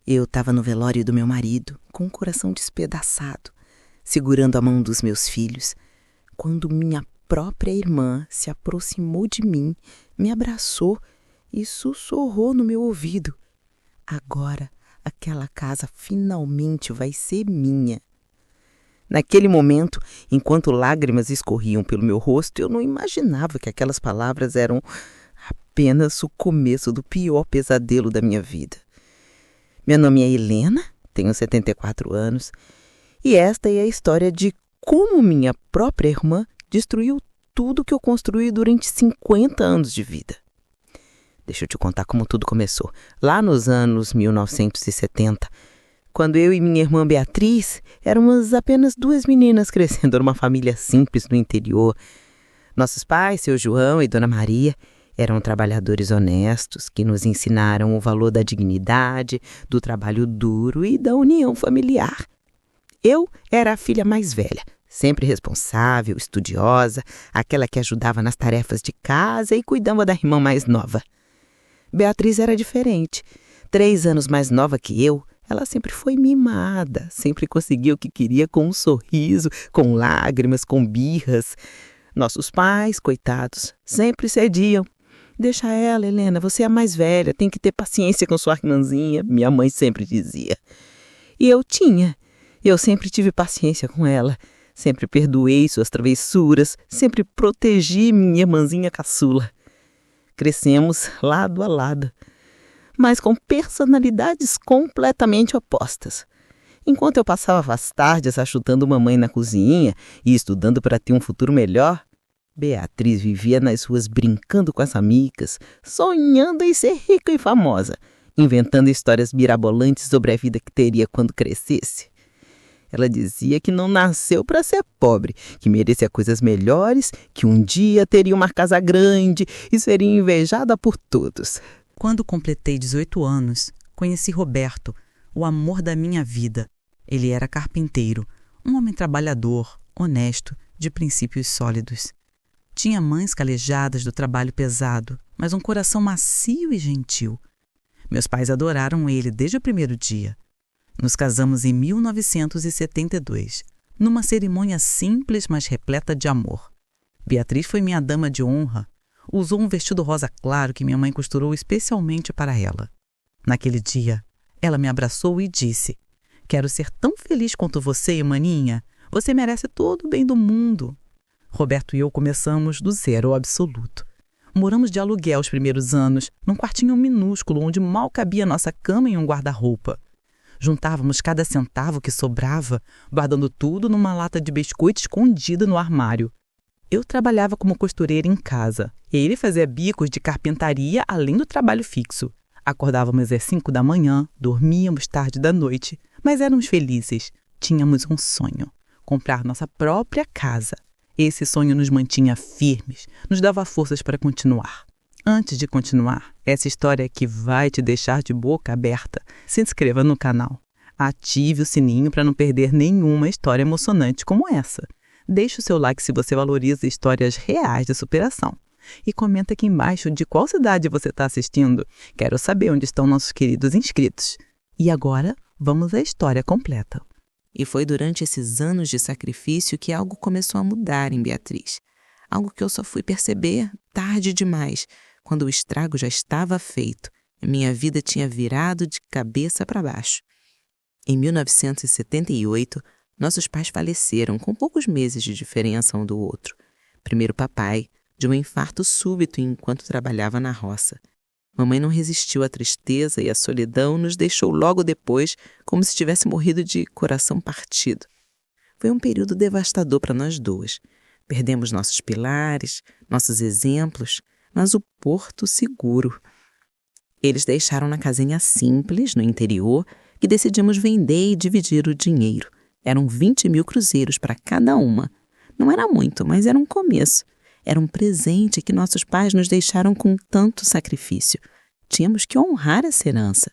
Eu estava no velório do meu marido, com o coração despedaçado, segurando a mão dos meus filhos, quando minha própria irmã se aproximou de mim, me abraçou e sussurrou no meu ouvido: agora aquela casa finalmente vai ser minha. Naquele momento, enquanto lágrimas escorriam pelo meu rosto, eu não imaginava que aquelas palavras eram apenas o começo do pior pesadelo da minha vida. Meu nome é Helena, tenho 74 anos, e esta é a história de como minha própria irmã destruiu tudo que eu construí durante 50 anos de vida. Deixa eu te contar como tudo começou. Lá nos anos 1970, quando eu e minha irmã Beatriz éramos apenas duas meninas crescendo numa família simples no interior. Nossos pais, seu João e Dona Maria, eram trabalhadores honestos que nos ensinaram o valor da dignidade, do trabalho duro e da união familiar. Eu era a filha mais velha, sempre responsável, estudiosa, aquela que ajudava nas tarefas de casa e cuidava da irmã mais nova. Beatriz era diferente. 3 anos mais nova que eu, ela sempre foi mimada, sempre conseguia o que queria com um sorriso, com lágrimas, com birras. Nossos pais, coitados, sempre cediam. Deixa ela, Helena, você é a mais velha, tem que ter paciência com sua irmãzinha, minha mãe sempre dizia. E eu tinha. Eu sempre tive paciência com ela, sempre perdoei suas travessuras, sempre protegi minha irmãzinha caçula. Crescemos lado a lado, mas com personalidades completamente opostas. Enquanto eu passava as tardes ajudando mamãe na cozinha e estudando para ter um futuro melhor, Beatriz vivia nas ruas brincando com as amigas, sonhando em ser rica e famosa, inventando histórias mirabolantes sobre a vida que teria quando crescesse. Ela dizia que não nasceu para ser pobre, que merecia coisas melhores, que um dia teria uma casa grande e seria invejada por todos. Quando completei 18 anos, conheci Roberto, o amor da minha vida. Ele era carpinteiro, um homem trabalhador, honesto, de princípios sólidos. Tinha mãos calejadas do trabalho pesado, mas um coração macio e gentil. Meus pais adoraram ele desde o primeiro dia. Nos casamos em 1972, numa cerimônia simples, mas repleta de amor. Beatriz foi minha dama de honra. Usou um vestido rosa claro que minha mãe costurou especialmente para ela. Naquele dia, ela me abraçou e disse: quero ser tão feliz quanto você, maninha. Você merece todo o bem do mundo. Roberto e eu começamos do zero ao absoluto. Moramos de aluguel os primeiros anos, num quartinho minúsculo onde mal cabia nossa cama e um guarda-roupa. Juntávamos cada centavo que sobrava, guardando tudo numa lata de biscoito escondida no armário. Eu trabalhava como costureira em casa. Ele fazia bicos de carpintaria além do trabalho fixo. Acordávamos às 5 da manhã, dormíamos tarde da noite, mas éramos felizes. Tínhamos um sonho: comprar nossa própria casa. Esse sonho nos mantinha firmes, nos dava forças para continuar. Antes de continuar, essa história que vai te deixar de boca aberta, se inscreva no canal. Ative o sininho para não perder nenhuma história emocionante como essa. Deixe o seu like se você valoriza histórias reais de superação. E comenta aqui embaixo de qual cidade você está assistindo. Quero saber onde estão nossos queridos inscritos. E agora, vamos à história completa. E foi durante esses anos de sacrifício que algo começou a mudar em Beatriz. Algo que eu só fui perceber tarde demais, quando o estrago já estava feito e minha vida tinha virado de cabeça para baixo. Em 1978, nossos pais faleceram com poucos meses de diferença um do outro. Primeiro papai, de um infarto súbito enquanto trabalhava na roça. Mamãe não resistiu à tristeza e à solidão, nos deixou logo depois, como se tivesse morrido de coração partido. Foi um período devastador para nós duas. Perdemos nossos pilares, nossos exemplos, mas o porto seguro. Eles deixaram na casinha simples, no interior, que decidimos vender e dividir o dinheiro. Eram 20 mil cruzeiros para cada uma. Não era muito, mas era um começo. Era um presente que nossos pais nos deixaram com tanto sacrifício. Tínhamos que honrar essa herança.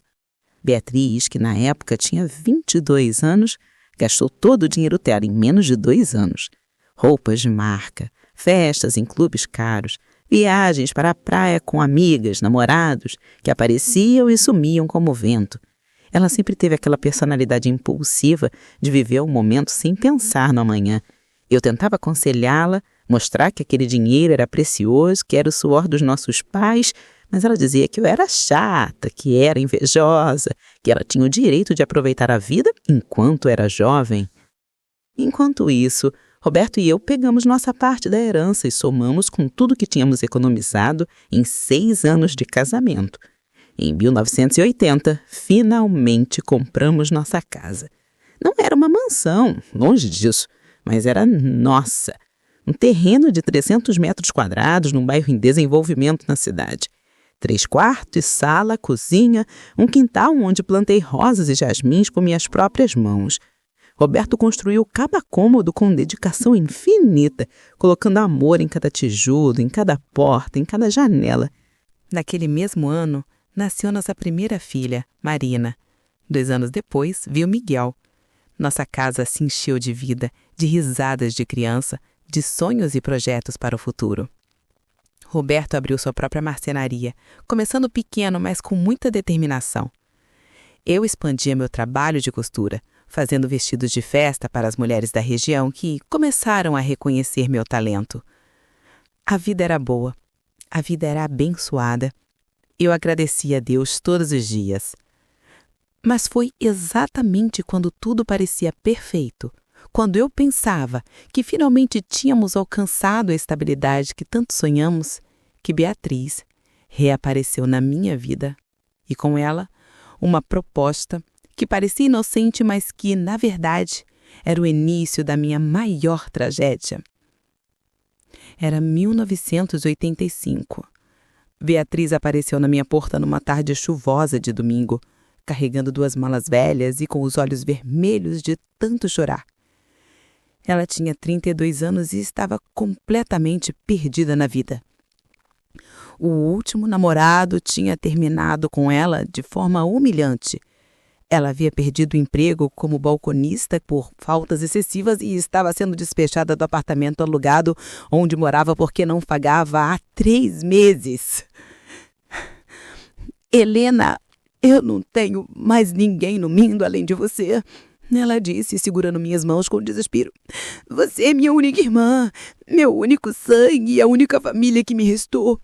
Beatriz, que na época tinha 22 anos, gastou todo o dinheiro dela em menos de 2 anos. Roupas de marca, festas em clubes caros, viagens para a praia com amigas, namorados, que apareciam e sumiam como vento. Ela sempre teve aquela personalidade impulsiva de viver o momento sem pensar no amanhã. Eu tentava aconselhá-la, mostrar que aquele dinheiro era precioso, que era o suor dos nossos pais, mas ela dizia que eu era chata, que era invejosa, que ela tinha o direito de aproveitar a vida enquanto era jovem. Enquanto isso, Roberto e eu pegamos nossa parte da herança e somamos com tudo que tínhamos economizado em 6 anos de casamento. Em 1980, finalmente compramos nossa casa. Não era uma mansão, longe disso, mas era nossa. Um terreno de 300 metros quadrados num bairro em desenvolvimento na cidade. 3 quartos, sala, cozinha, um quintal onde plantei rosas e jasmins com minhas próprias mãos. Roberto construiu cada cômodo com dedicação infinita, colocando amor em cada tijolo, em cada porta, em cada janela. Naquele mesmo ano, nasceu nossa primeira filha, Marina. 2 anos depois, viu Miguel. Nossa casa se encheu de vida, de risadas de criança, de sonhos e projetos para o futuro. Roberto abriu sua própria marcenaria, começando pequeno, mas com muita determinação. Eu expandia meu trabalho de costura, fazendo vestidos de festa para as mulheres da região que começaram a reconhecer meu talento. A vida era boa, a vida era abençoada. Eu agradecia a Deus todos os dias. Mas foi exatamente quando tudo parecia perfeito, quando eu pensava que finalmente tínhamos alcançado a estabilidade que tanto sonhamos, que Beatriz reapareceu na minha vida. E com ela, uma proposta que parecia inocente, mas que, na verdade, era o início da minha maior tragédia. Era 1985. Beatriz apareceu na minha porta numa tarde chuvosa de domingo, carregando 2 malas velhas e com os olhos vermelhos de tanto chorar. Ela tinha 32 anos e estava completamente perdida na vida. O último namorado tinha terminado com ela de forma humilhante. Ela havia perdido o emprego como balconista por faltas excessivas e estava sendo despejada do apartamento alugado onde morava porque não pagava há 3 meses. Helena, eu não tenho mais ninguém no mundo além de você. Ela disse, segurando minhas mãos com desespero. Você é minha única irmã, meu único sangue e a única família que me restou.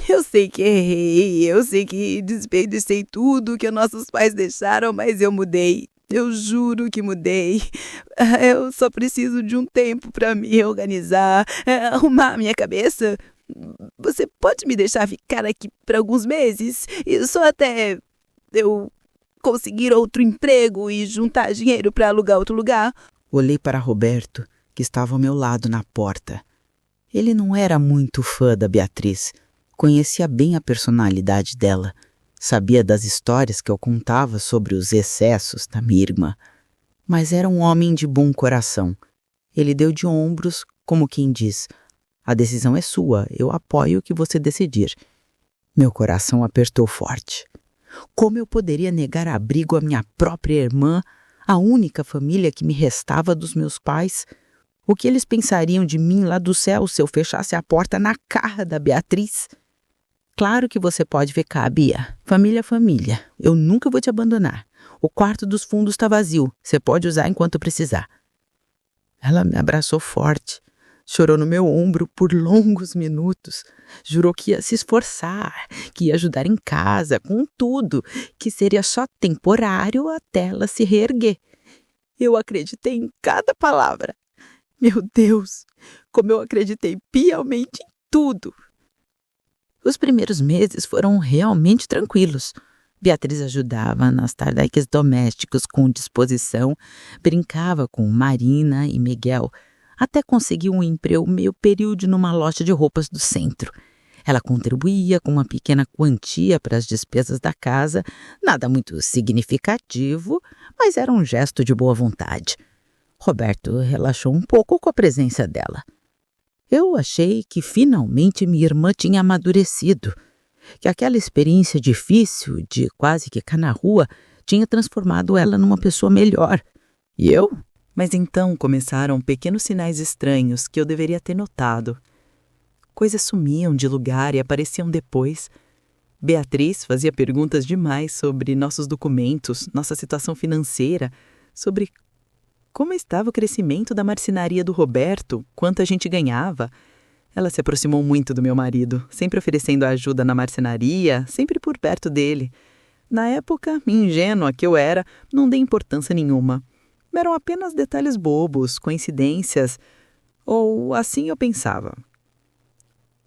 Eu sei que errei, eu sei que desperdicei tudo que nossos pais deixaram, mas eu mudei. Eu juro que mudei. Eu só preciso de um tempo para me reorganizar, arrumar minha cabeça. Você pode me deixar ficar aqui por alguns meses? E só até eu conseguir outro emprego e juntar dinheiro para alugar outro lugar? Olhei para Roberto, que estava ao meu lado na porta. Ele não era muito fã da Beatriz. Conhecia bem a personalidade dela. Sabia das histórias que eu contava sobre os excessos da minha irmã. Mas era um homem de bom coração. Ele deu de ombros, como quem diz: a decisão é sua, eu apoio o que você decidir. Meu coração apertou forte. Como eu poderia negar abrigo à minha própria irmã, a única família que me restava dos meus pais? O que eles pensariam de mim lá do céu se eu fechasse a porta na cara da Beatriz? Claro que você pode ficar, Bia. Família é família. Eu nunca vou te abandonar. O quarto dos fundos está vazio. Você pode usar enquanto precisar. Ela me abraçou forte. Chorou no meu ombro por longos minutos. Jurou que ia se esforçar, que ia ajudar em casa, com tudo, que seria só temporário até ela se reerguer. Eu acreditei em cada palavra. Meu Deus, como eu acreditei piamente em tudo. Os primeiros meses foram realmente tranquilos. Beatriz ajudava nas tarefas domésticas com disposição, brincava com Marina e Miguel, até conseguir um emprego meio período numa loja de roupas do centro. Ela contribuía com uma pequena quantia para as despesas da casa, nada muito significativo, mas era um gesto de boa vontade. Roberto relaxou um pouco com a presença dela. Eu achei que finalmente minha irmã tinha amadurecido, que aquela experiência difícil de quase que ficar na rua tinha transformado ela numa pessoa melhor. E eu? Mas então começaram pequenos sinais estranhos que eu deveria ter notado. Coisas sumiam de lugar e apareciam depois. Beatriz fazia perguntas demais sobre nossos documentos, nossa situação financeira, sobre como estava o crescimento da marcenaria do Roberto, quanto a gente ganhava. Ela se aproximou muito do meu marido, sempre oferecendo ajuda na marcenaria, sempre por perto dele. Na época, ingênua que eu era, não dei importância nenhuma. Eram apenas detalhes bobos, coincidências, ou assim eu pensava.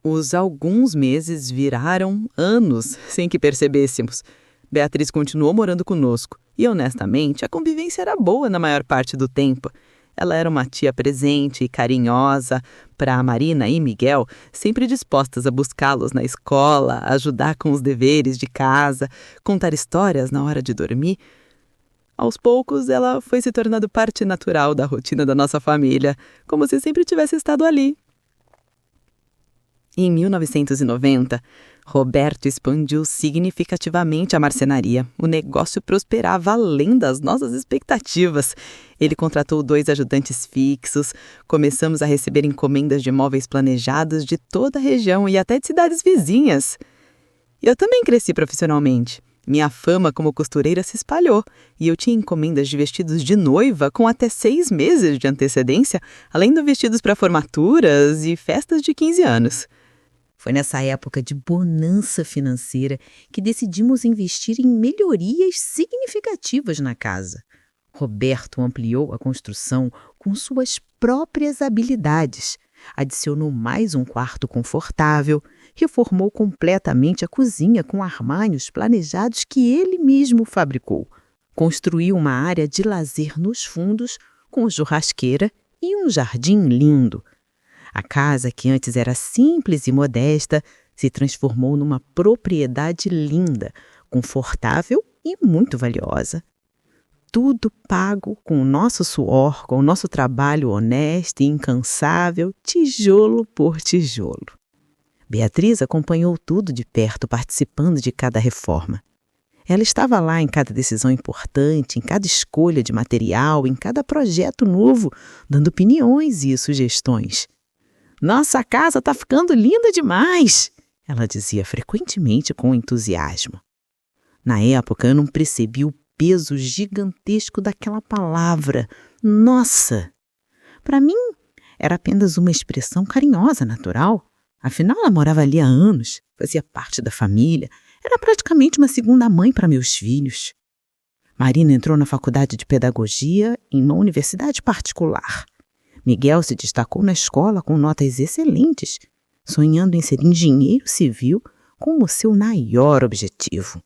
Os alguns meses viraram anos sem que percebêssemos. Beatriz continuou morando conosco e, honestamente, a convivência era boa na maior parte do tempo. Ela era uma tia presente e carinhosa para a Marina e Miguel, sempre dispostas a buscá-los na escola, ajudar com os deveres de casa, contar histórias na hora de dormir. Aos poucos, ela foi se tornando parte natural da rotina da nossa família, como se sempre tivesse estado ali. Em 1990, Roberto expandiu significativamente a marcenaria. O negócio prosperava além das nossas expectativas. Ele contratou 2 ajudantes fixos, começamos a receber encomendas de móveis planejados de toda a região e até de cidades vizinhas. Eu também cresci profissionalmente. Minha fama como costureira se espalhou e eu tinha encomendas de vestidos de noiva com até 6 meses de antecedência, além de vestidos para formaturas e festas de 15 anos. Foi nessa época de bonança financeira que decidimos investir em melhorias significativas na casa. Roberto ampliou a construção com suas próprias habilidades, adicionou mais um quarto confortável, reformou completamente a cozinha com armários planejados que ele mesmo fabricou, construiu uma área de lazer nos fundos com churrasqueira e um jardim lindo. A casa, que antes era simples e modesta, se transformou numa propriedade linda, confortável e muito valiosa. Tudo pago com o nosso suor, com o nosso trabalho honesto e incansável, tijolo por tijolo. Beatriz acompanhou tudo de perto, participando de cada reforma. Ela estava lá em cada decisão importante, em cada escolha de material, em cada projeto novo, dando opiniões e sugestões. "Nossa casa está ficando linda demais!" ela dizia frequentemente com entusiasmo. Na época, eu não percebi o peso gigantesco daquela palavra, nossa. Para mim, era apenas uma expressão carinhosa, natural. Afinal, ela morava ali há anos, fazia parte da família, era praticamente uma segunda mãe para meus filhos. Marina entrou na faculdade de pedagogia em uma universidade particular. Miguel se destacou na escola com notas excelentes, sonhando em ser engenheiro civil como seu maior objetivo.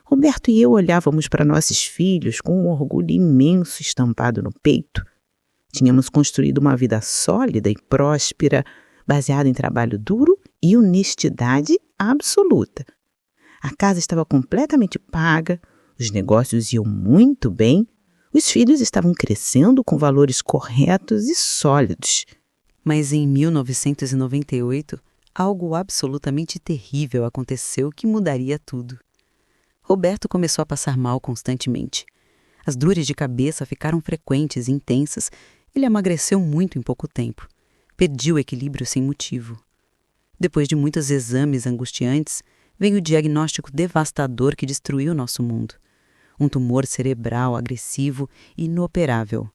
Roberto e eu olhávamos para nossos filhos com um orgulho imenso estampado no peito. Tínhamos construído uma vida sólida e próspera, baseada em trabalho duro e honestidade absoluta. A casa estava completamente paga, os negócios iam muito bem, os filhos estavam crescendo com valores corretos e sólidos. Mas em 1998, algo absolutamente terrível aconteceu que mudaria tudo. Roberto começou a passar mal constantemente. As dores de cabeça ficaram frequentes e intensas. Ele emagreceu muito em pouco tempo. Perdi o equilíbrio sem motivo. Depois de muitos exames angustiantes, veio o diagnóstico devastador que destruiu nosso mundo. Um tumor cerebral agressivo e inoperável.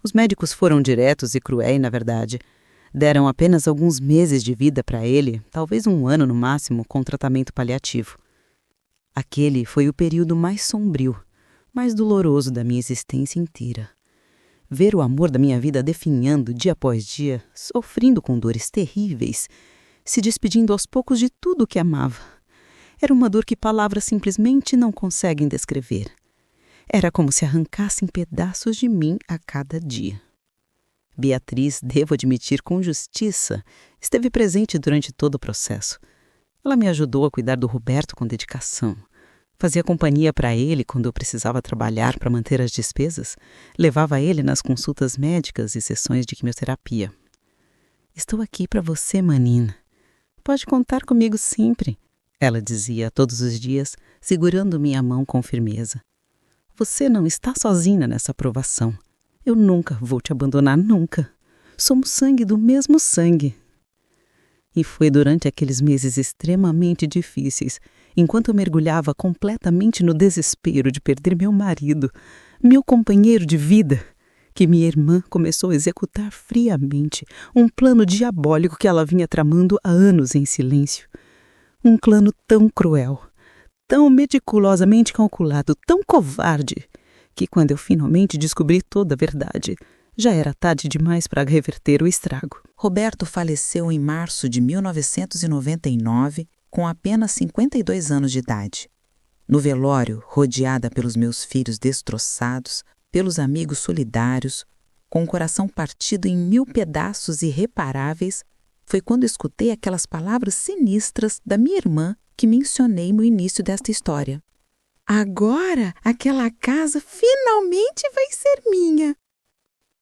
Os médicos foram diretos e cruéis, na verdade. Deram apenas alguns meses de vida para ele, talvez 1 ano no máximo, com tratamento paliativo. Aquele foi o período mais sombrio, mais doloroso da minha existência inteira. Ver o amor da minha vida definhando dia após dia, sofrendo com dores terríveis, se despedindo aos poucos de tudo o que amava. Era uma dor que palavras simplesmente não conseguem descrever. Era como se arrancassem pedaços de mim a cada dia. Beatriz, devo admitir com justiça, esteve presente durante todo o processo. Ela me ajudou a cuidar do Roberto com dedicação. Fazia companhia para ele quando eu precisava trabalhar para manter as despesas. Levava ele nas consultas médicas e sessões de quimioterapia. "Estou aqui para você, Manina. Pode contar comigo sempre", ela dizia todos os dias, segurando minha mão com firmeza. "Você não está sozinha nessa provação. Eu nunca vou te abandonar, nunca. Somos sangue do mesmo sangue." E foi durante aqueles meses extremamente difíceis, enquanto eu mergulhava completamente no desespero de perder meu marido, meu companheiro de vida, que minha irmã começou a executar friamente um plano diabólico que ela vinha tramando há anos em silêncio. Um plano tão cruel, tão meticulosamente calculado, tão covarde, que quando eu finalmente descobri toda a verdade, já era tarde demais para reverter o estrago. Roberto faleceu em março de 1999, com apenas 52 anos de idade. No velório, rodeada pelos meus filhos destroçados, pelos amigos solidários, com o coração partido em 1000 pedaços irreparáveis, foi quando escutei aquelas palavras sinistras da minha irmã que mencionei no início desta história. Agora, aquela casa finalmente vai ser minha.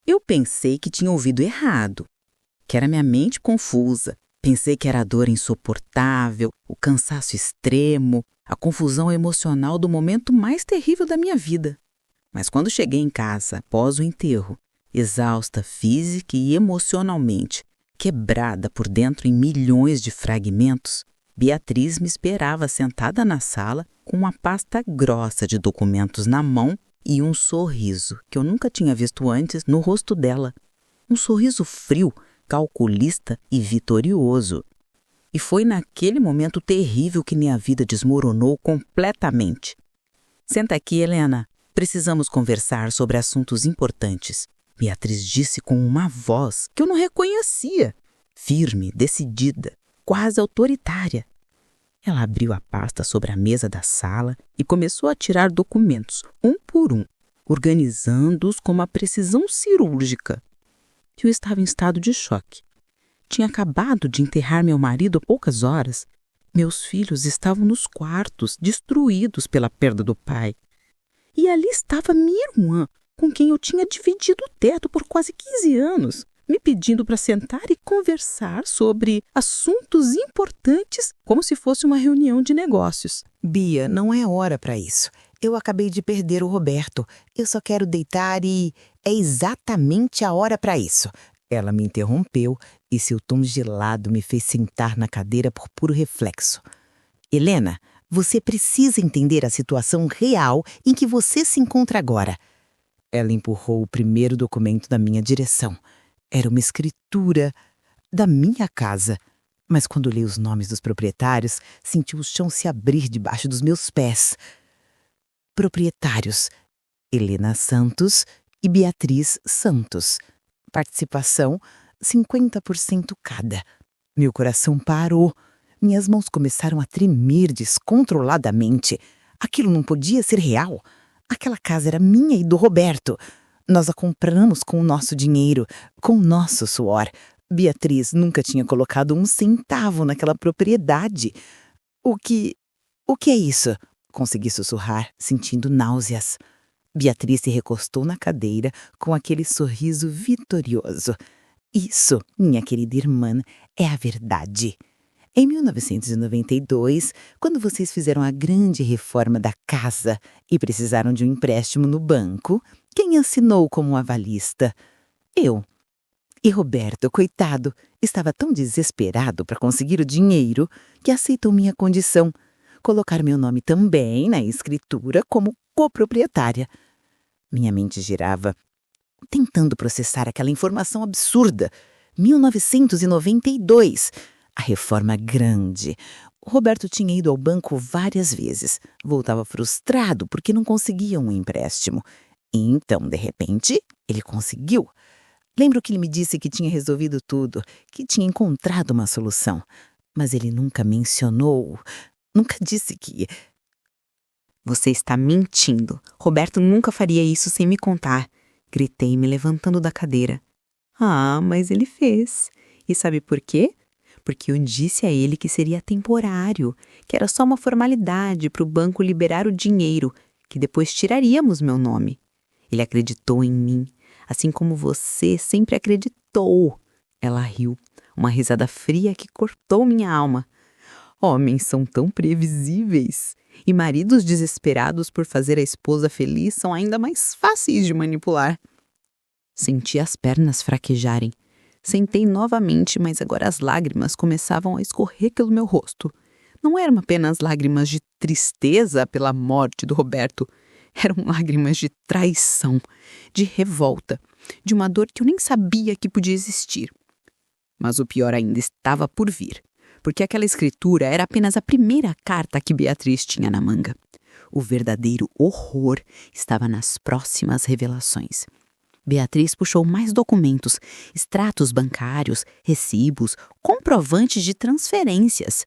Eu pensei que tinha ouvido errado, que era minha mente confusa. Pensei que era a dor insuportável, o cansaço extremo, a confusão emocional do momento mais terrível da minha vida. Mas quando cheguei em casa, após o enterro, exausta física e emocionalmente, quebrada por dentro em milhões de fragmentos, Beatriz me esperava sentada na sala com uma pasta grossa de documentos na mão e um sorriso que eu nunca tinha visto antes no rosto dela. Um sorriso frio, calculista e vitorioso. E foi naquele momento terrível que minha vida desmoronou completamente. Senta aqui, Helena. Precisamos conversar sobre assuntos importantes. Beatriz disse com uma voz que eu não reconhecia. Firme, decidida, quase autoritária. Ela abriu a pasta sobre a mesa da sala e começou a tirar documentos, um por um, organizando-os com uma precisão cirúrgica. Eu estava em estado de choque. Tinha acabado de enterrar meu marido há poucas horas. Meus filhos estavam nos quartos, destruídos pela perda do pai. E ali estava minha irmã, com quem eu tinha dividido o teto por quase 15 anos, me pedindo para sentar e conversar sobre assuntos importantes, como se fosse uma reunião de negócios. Bia, não é hora para isso. Eu acabei de perder o Roberto. Eu só quero deitar e... É exatamente a hora para isso. Ela me interrompeu e seu tom gelado me fez sentar na cadeira por puro reflexo. Helena, você precisa entender a situação real em que você se encontra agora. Ela empurrou o primeiro documento na minha direção. Era uma escritura da minha casa. Mas quando li os nomes dos proprietários, senti o chão se abrir debaixo dos meus pés. Proprietários: Helena Santos e Beatriz Santos. Participação: 50% cada. Meu coração parou. Minhas mãos começaram a tremer descontroladamente. Aquilo não podia ser real. Aquela casa era minha e do Roberto. Nós a compramos com o nosso dinheiro, com o nosso suor. Beatriz nunca tinha colocado um centavo naquela propriedade. O que é isso? Consegui sussurrar, sentindo náuseas. Beatriz se recostou na cadeira com aquele sorriso vitorioso. Isso, minha querida irmã, é a verdade. Em 1992, quando vocês fizeram a grande reforma da casa e precisaram de um empréstimo no banco, quem assinou como avalista? Eu. E Roberto, coitado, estava tão desesperado para conseguir o dinheiro que aceitou minha condição, colocar meu nome também na escritura como coproprietária. Minha mente girava, tentando processar aquela informação absurda. 1992, a reforma grande. O Roberto tinha ido ao banco várias vezes. Voltava frustrado porque não conseguia um empréstimo. E então, de repente, ele conseguiu. Lembro que ele me disse que tinha resolvido tudo, que tinha encontrado uma solução. Mas ele nunca mencionou, nunca disse que... Você está mentindo. Roberto nunca faria isso sem me contar. Gritei, me levantando da cadeira. Ah, mas ele fez. E sabe por quê? Porque eu disse a ele que seria temporário, que era só uma formalidade para o banco liberar o dinheiro, que depois tiraríamos meu nome. Ele acreditou em mim, assim como você sempre acreditou. Ela riu, uma risada fria que cortou minha alma. Homens são tão previsíveis. E maridos desesperados por fazer a esposa feliz são ainda mais fáceis de manipular. Senti as pernas fraquejarem. Sentei novamente, mas agora as lágrimas começavam a escorrer pelo meu rosto. Não eram apenas lágrimas de tristeza pela morte do Roberto. Eram lágrimas de traição, de revolta, de uma dor que eu nem sabia que podia existir. Mas o pior ainda estava por vir, porque aquela escritura era apenas a primeira carta que Beatriz tinha na manga. O verdadeiro horror estava nas próximas revelações. Beatriz puxou mais documentos, extratos bancários, recibos, comprovantes de transferências.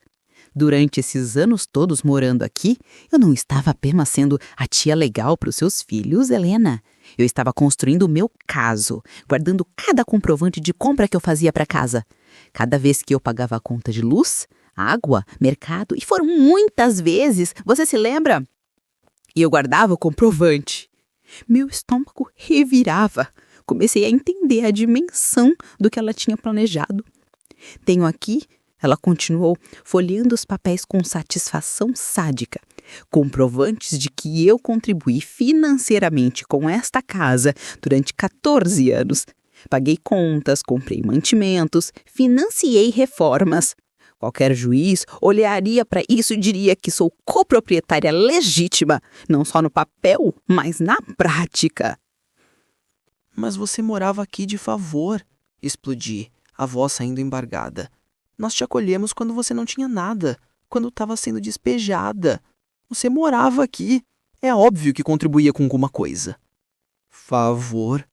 Durante esses anos todos morando aqui, eu não estava apenas sendo a tia legal para os seus filhos, Helena. Eu estava construindo o meu caso, guardando cada comprovante de compra que eu fazia para casa. Cada vez que eu pagava a conta de luz, água, mercado, e foram muitas vezes, você se lembra? E eu guardava o comprovante. Meu estômago revirava. Comecei a entender a dimensão do que ela tinha planejado. Tenho aqui, ela continuou, folheando os papéis com satisfação sádica, comprovantes de que eu contribuí financeiramente com esta casa durante 14 anos. Paguei contas, comprei mantimentos, financiei reformas. Qualquer juiz olharia para isso e diria que sou coproprietária legítima, não só no papel, mas na prática. Mas você morava aqui de favor, explodi, a voz saindo embargada. Nós te acolhemos quando você não tinha nada, quando estava sendo despejada. Você morava aqui. É óbvio que contribuía com alguma coisa. Favor?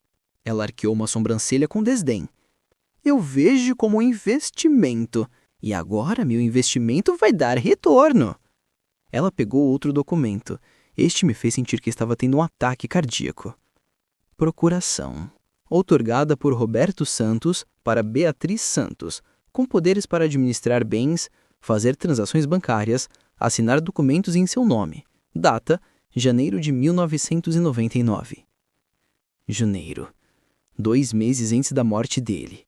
Ela arqueou uma sobrancelha com desdém. Eu vejo como um investimento. E agora meu investimento vai dar retorno. Ela pegou outro documento. Este me fez sentir que estava tendo um ataque cardíaco. Procuração. Outorgada por Roberto Santos para Beatriz Santos, com poderes para administrar bens, fazer transações bancárias, assinar documentos em seu nome. Data: janeiro de 1999. Janeiro. 2 meses antes da morte dele.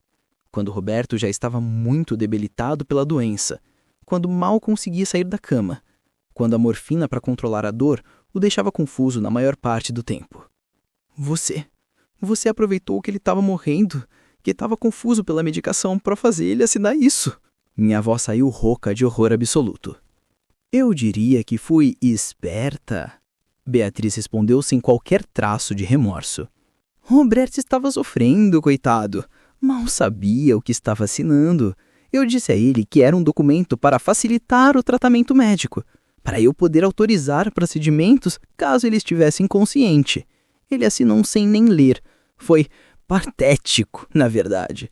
Quando Roberto já estava muito debilitado pela doença, quando mal conseguia sair da cama, quando a morfina para controlar a dor o deixava confuso na maior parte do tempo. Você aproveitou que ele estava morrendo, que estava confuso pela medicação para fazer ele assinar isso. Minha voz saiu rouca de horror absoluto. Eu diria que fui esperta, Beatriz respondeu sem qualquer traço de remorso. Roberto estava sofrendo, coitado. Mal sabia o que estava assinando. Eu disse a ele que era um documento para facilitar o tratamento médico, para eu poder autorizar procedimentos caso ele estivesse inconsciente. Ele assinou sem nem ler. Foi patético, na verdade.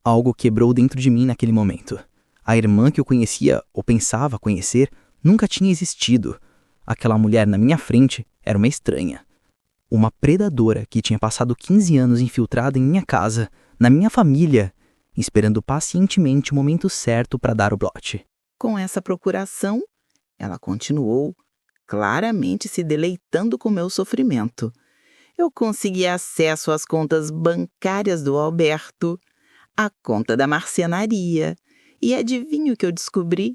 Algo quebrou dentro de mim naquele momento. A irmã que eu conhecia, ou pensava conhecer, nunca tinha existido. Aquela mulher na minha frente era uma estranha. Uma predadora que tinha passado 15 anos infiltrada em minha casa, na minha família, esperando pacientemente o momento certo para dar o blote. Com essa procuração, ela continuou, claramente se deleitando com meu sofrimento. Eu consegui acesso às contas bancárias do Alberto, à conta da marcenaria, e adivinha o que eu descobri?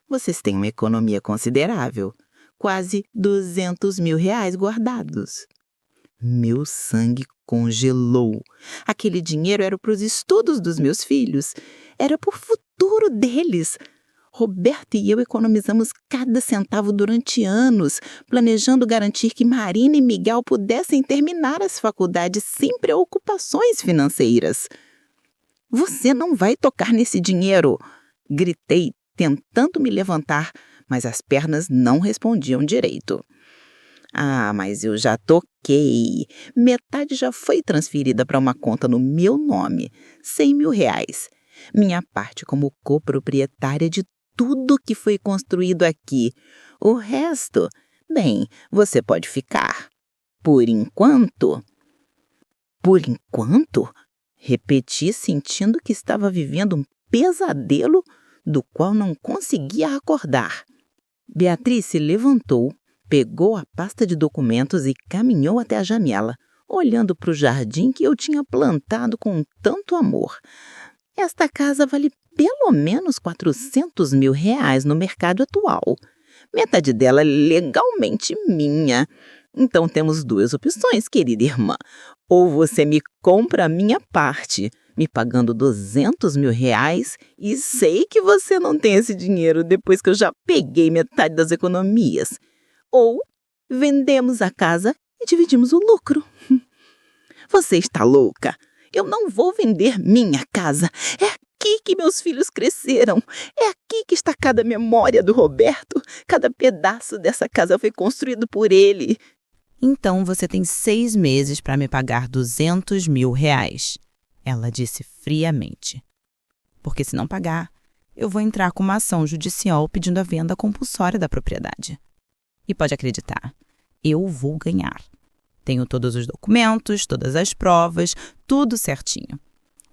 Vocês têm uma economia considerável, quase R$200 mil guardados. Meu sangue congelou. Aquele dinheiro era para os estudos dos meus filhos. Era para o futuro deles. Roberto e eu economizamos cada centavo durante anos, planejando garantir que Marina e Miguel pudessem terminar as faculdades sem preocupações financeiras. Você não vai tocar nesse dinheiro! Gritei, tentando me levantar, mas as pernas não respondiam direito. Ah, mas eu já toquei. Metade já foi transferida para uma conta no meu nome, R$100 mil. Minha parte como coproprietária de tudo que foi construído aqui. O resto, bem, você pode ficar. Por enquanto. Por enquanto? Repeti, sentindo que estava vivendo um pesadelo do qual não conseguia acordar. Beatriz se levantou, pegou a pasta de documentos e caminhou até a janela, olhando para o jardim que eu tinha plantado com tanto amor. Esta casa vale pelo menos R$400 mil no mercado atual. Metade dela é legalmente minha. Então temos 2 opções, querida irmã. Ou você me compra a minha parte, me pagando R$200.000 e sei que você não tem esse dinheiro depois que eu já peguei metade das economias. Ou vendemos a casa e dividimos o lucro. Você está louca? Eu não vou vender minha casa. É aqui que meus filhos cresceram. É aqui que está cada memória do Roberto. Cada pedaço dessa casa foi construído por ele. Então você tem 6 meses para me pagar R$200.000, ela disse friamente. Porque se não pagar, eu vou entrar com uma ação judicial pedindo a venda compulsória da propriedade. E pode acreditar, eu vou ganhar. Tenho todos os documentos, todas as provas, tudo certinho.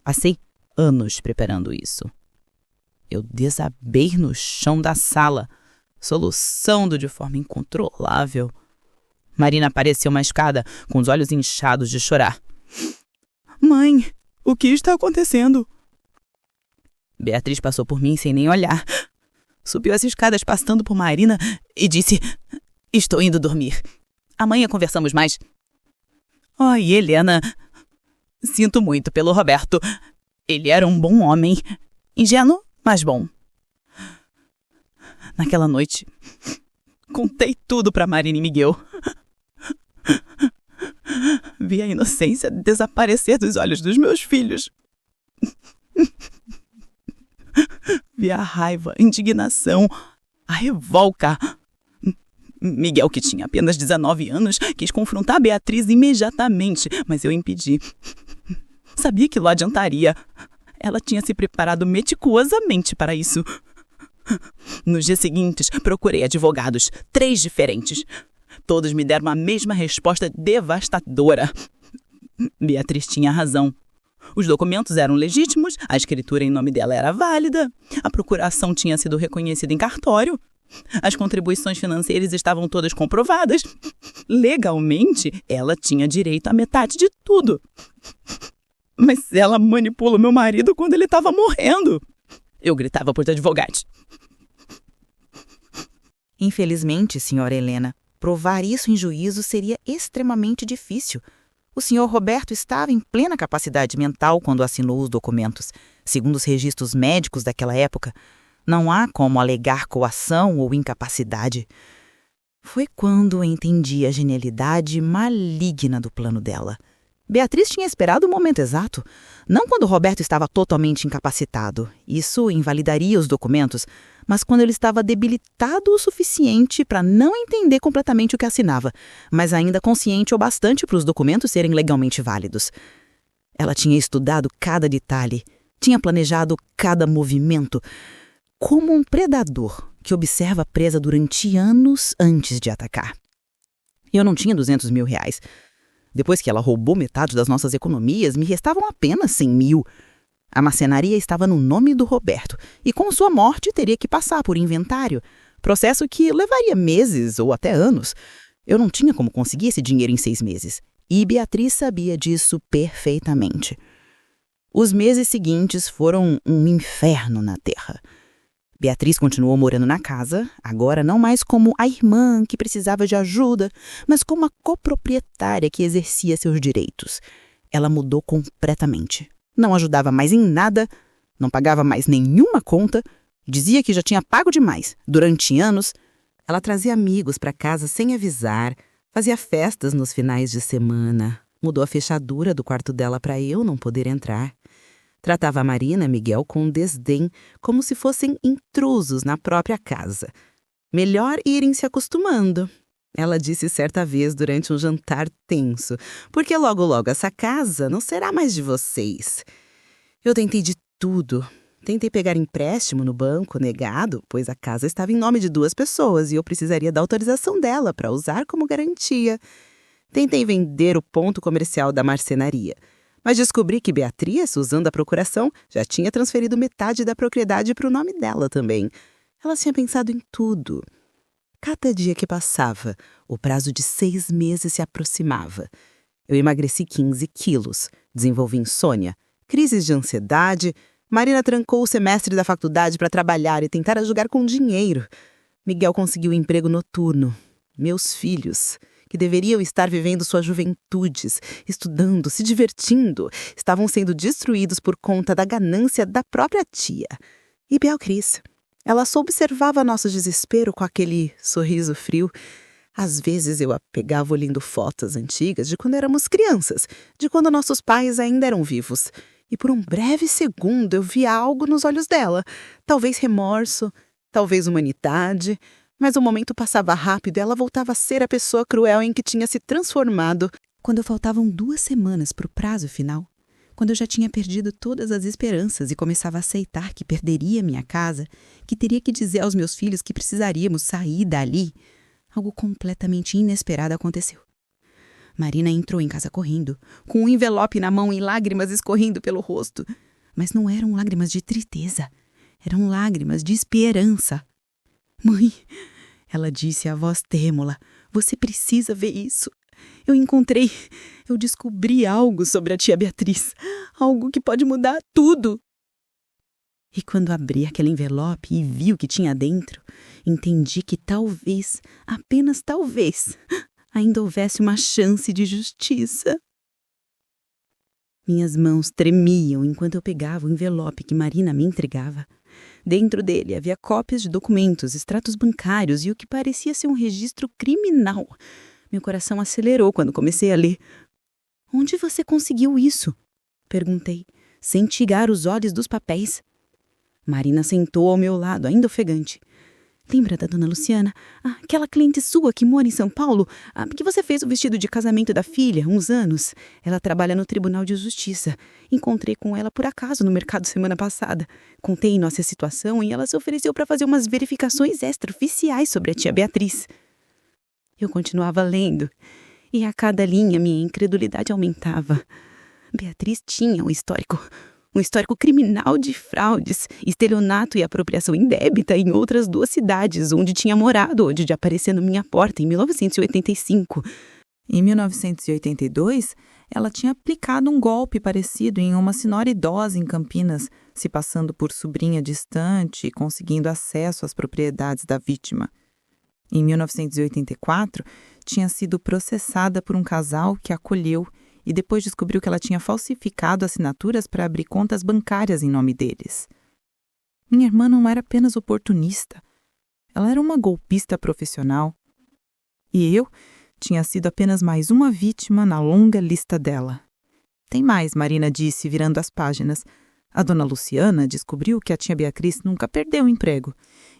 Passei anos preparando isso. Eu desabei no chão da sala, soluçando de forma incontrolável. Marina apareceu machucada, com os olhos inchados de chorar. Mãe, o que está acontecendo? Beatriz passou por mim sem nem olhar. Subiu as escadas passando por Marina e disse: estou indo dormir. Amanhã conversamos mais. Ai, Helena, sinto muito pelo Roberto. Ele era um bom homem. Ingênuo, mas bom. Naquela noite, contei tudo para Marina e Miguel. Vi a inocência desaparecer dos olhos dos meus filhos. Vi a raiva, a indignação, a revolta. Miguel, que tinha apenas 19 anos, quis confrontar Beatriz imediatamente, mas eu impedi. Sabia que lá adiantaria. Ela tinha se preparado meticulosamente para isso. Nos dias seguintes, procurei advogados, 3 diferentes. Todos me deram a mesma resposta devastadora. Beatriz tinha razão. Os documentos eram legítimos, a escritura em nome dela era válida, a procuração tinha sido reconhecida em cartório, as contribuições financeiras estavam todas comprovadas. Legalmente, ela tinha direito à metade de tudo. Mas ela manipulou meu marido quando ele estava morrendo. Eu gritava por advogados. Infelizmente, senhora Helena, provar isso em juízo seria extremamente difícil. O senhor Roberto estava em plena capacidade mental quando assinou os documentos. Segundo os registros médicos daquela época, não há como alegar coação ou incapacidade. Foi quando entendi a genialidade maligna do plano dela. Beatriz tinha esperado o momento exato, não quando Roberto estava totalmente incapacitado. Isso invalidaria os documentos, mas quando ele estava debilitado o suficiente para não entender completamente o que assinava, mas ainda consciente o bastante para os documentos serem legalmente válidos. Ela tinha estudado cada detalhe, tinha planejado cada movimento, como um predador que observa a presa durante anos antes de atacar. Eu não tinha R$200.000. Depois que ela roubou metade das nossas economias, me restavam apenas 100 mil. A marcenaria estava no nome do Roberto e com sua morte teria que passar por inventário, processo que levaria meses ou até anos. Eu não tinha como conseguir esse dinheiro em 6 meses e Beatriz sabia disso perfeitamente. Os meses seguintes foram um inferno na terra. Beatriz continuou morando na casa, agora não mais como a irmã que precisava de ajuda, mas como a coproprietária que exercia seus direitos. Ela mudou completamente. Não ajudava mais em nada, não pagava mais nenhuma conta, dizia que já tinha pago demais. Durante anos, ela trazia amigos para casa sem avisar, fazia festas nos finais de semana, mudou a fechadura do quarto dela para eu não poder entrar. Tratava a Marina e Miguel com desdém, como se fossem intrusos na própria casa. Melhor irem se acostumando, ela disse certa vez durante um jantar tenso, porque logo essa casa não será mais de vocês. Eu tentei de tudo. Tentei pegar empréstimo no banco, negado, pois a casa estava em nome de 2 pessoas e eu precisaria da autorização dela para usar como garantia. Tentei vender o ponto comercial da marcenaria. Mas descobri que Beatriz, usando a procuração, já tinha transferido metade da propriedade para o nome dela também. Ela tinha pensado em tudo. Cada dia que passava, o prazo de 6 meses se aproximava. Eu emagreci 15 quilos, desenvolvi insônia, crises de ansiedade. Marina trancou o semestre da faculdade para trabalhar e tentar jogar com dinheiro. Miguel conseguiu um emprego noturno. Meus filhos, que que deveriam estar vivendo suas juventudes, estudando, se divertindo, estavam sendo destruídos por conta da ganância da própria tia. E Beatriz, ela só observava nosso desespero com aquele sorriso frio. Às vezes eu a pegava olhando fotos antigas de quando éramos crianças, de quando nossos pais ainda eram vivos. E por um breve segundo eu via algo nos olhos dela, talvez remorso, talvez humanidade, mas o momento passava rápido e ela voltava a ser a pessoa cruel em que tinha se transformado quando faltavam 2 semanas para o prazo final, quando eu já tinha perdido todas as esperanças e começava a aceitar que perderia minha casa, que teria que dizer aos meus filhos que precisaríamos sair dali. Algo completamente inesperado aconteceu. Marina entrou em casa correndo, com um envelope na mão e lágrimas escorrendo pelo rosto. Mas não eram lágrimas de tristeza, eram lágrimas de esperança. Mãe, ela disse a voz trêmula, você precisa ver isso. Eu descobri algo sobre a tia Beatriz, algo que pode mudar tudo. E quando abri aquele envelope e vi o que tinha dentro, entendi que talvez, apenas talvez, ainda houvesse uma chance de justiça. Minhas mãos tremiam enquanto eu pegava o envelope que Marina me entregava. Dentro dele havia cópias de documentos, extratos bancários e o que parecia ser um registro criminal. Meu coração acelerou quando comecei a ler. Onde você conseguiu isso? Perguntei, sem tirar os olhos dos papéis. Marina sentou ao meu lado, ainda ofegante. Lembra da dona Luciana? Aquela cliente sua que mora em São Paulo? Que você fez o vestido de casamento da filha, uns anos. Ela trabalha no Tribunal de Justiça. Encontrei com ela por acaso no mercado semana passada. Contei nossa situação e ela se ofereceu para fazer umas verificações extraoficiais sobre a tia Beatriz. Eu continuava lendo, e a cada linha minha incredulidade aumentava. Beatriz tinha um histórico criminal de fraudes, estelionato e apropriação indébita em outras 2 cidades onde tinha morado antes de aparecer na minha porta em 1985. Em 1982, ela tinha aplicado um golpe parecido em uma senhora idosa em Campinas, se passando por sobrinha distante e conseguindo acesso às propriedades da vítima. Em 1984, tinha sido processada por um casal que a acolheu e depois descobriu que ela tinha falsificado assinaturas para abrir contas bancárias em nome deles. Minha irmã não era apenas oportunista, ela era uma golpista profissional. E eu tinha sido apenas mais uma vítima na longa lista dela. Tem mais, Marina disse, virando as páginas. A dona Luciana descobriu que a tia Beatriz nunca perdeu o emprego.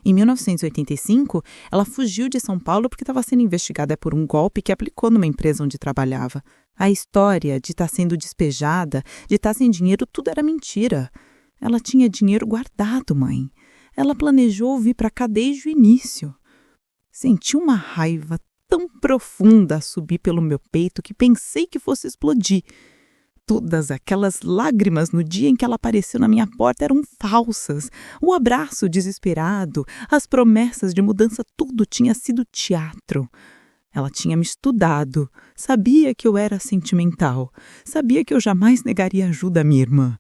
Em 1985, ela fugiu de São Paulo porque estava sendo investigada por um golpe que aplicou numa empresa onde trabalhava. A história de estar sendo despejada, de estar sem dinheiro, tudo era mentira. Ela tinha dinheiro guardado, mãe. Ela planejou vir para cá desde o início. Senti uma raiva tão profunda a subir pelo meu peito que pensei que fosse explodir. Todas aquelas lágrimas no dia em que ela apareceu na minha porta eram falsas. O abraço desesperado, as promessas de mudança, tudo tinha sido teatro. Ela tinha me estudado, sabia que eu era sentimental, sabia que eu jamais negaria ajuda à minha irmã.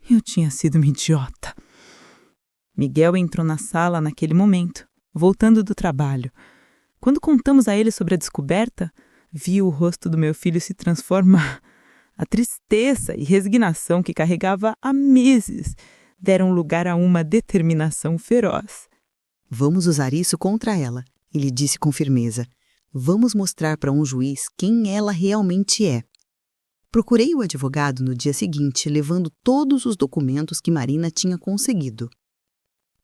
Eu tinha sido uma idiota. Miguel entrou na sala naquele momento, voltando do trabalho. Quando contamos a ele sobre a descoberta, vi o rosto do meu filho se transformar. A tristeza e resignação que carregava há meses deram lugar a uma determinação feroz. Vamos usar isso contra ela, ele disse com firmeza. Vamos mostrar para um juiz quem ela realmente é. Procurei o advogado no dia seguinte, levando todos os documentos que Marina tinha conseguido.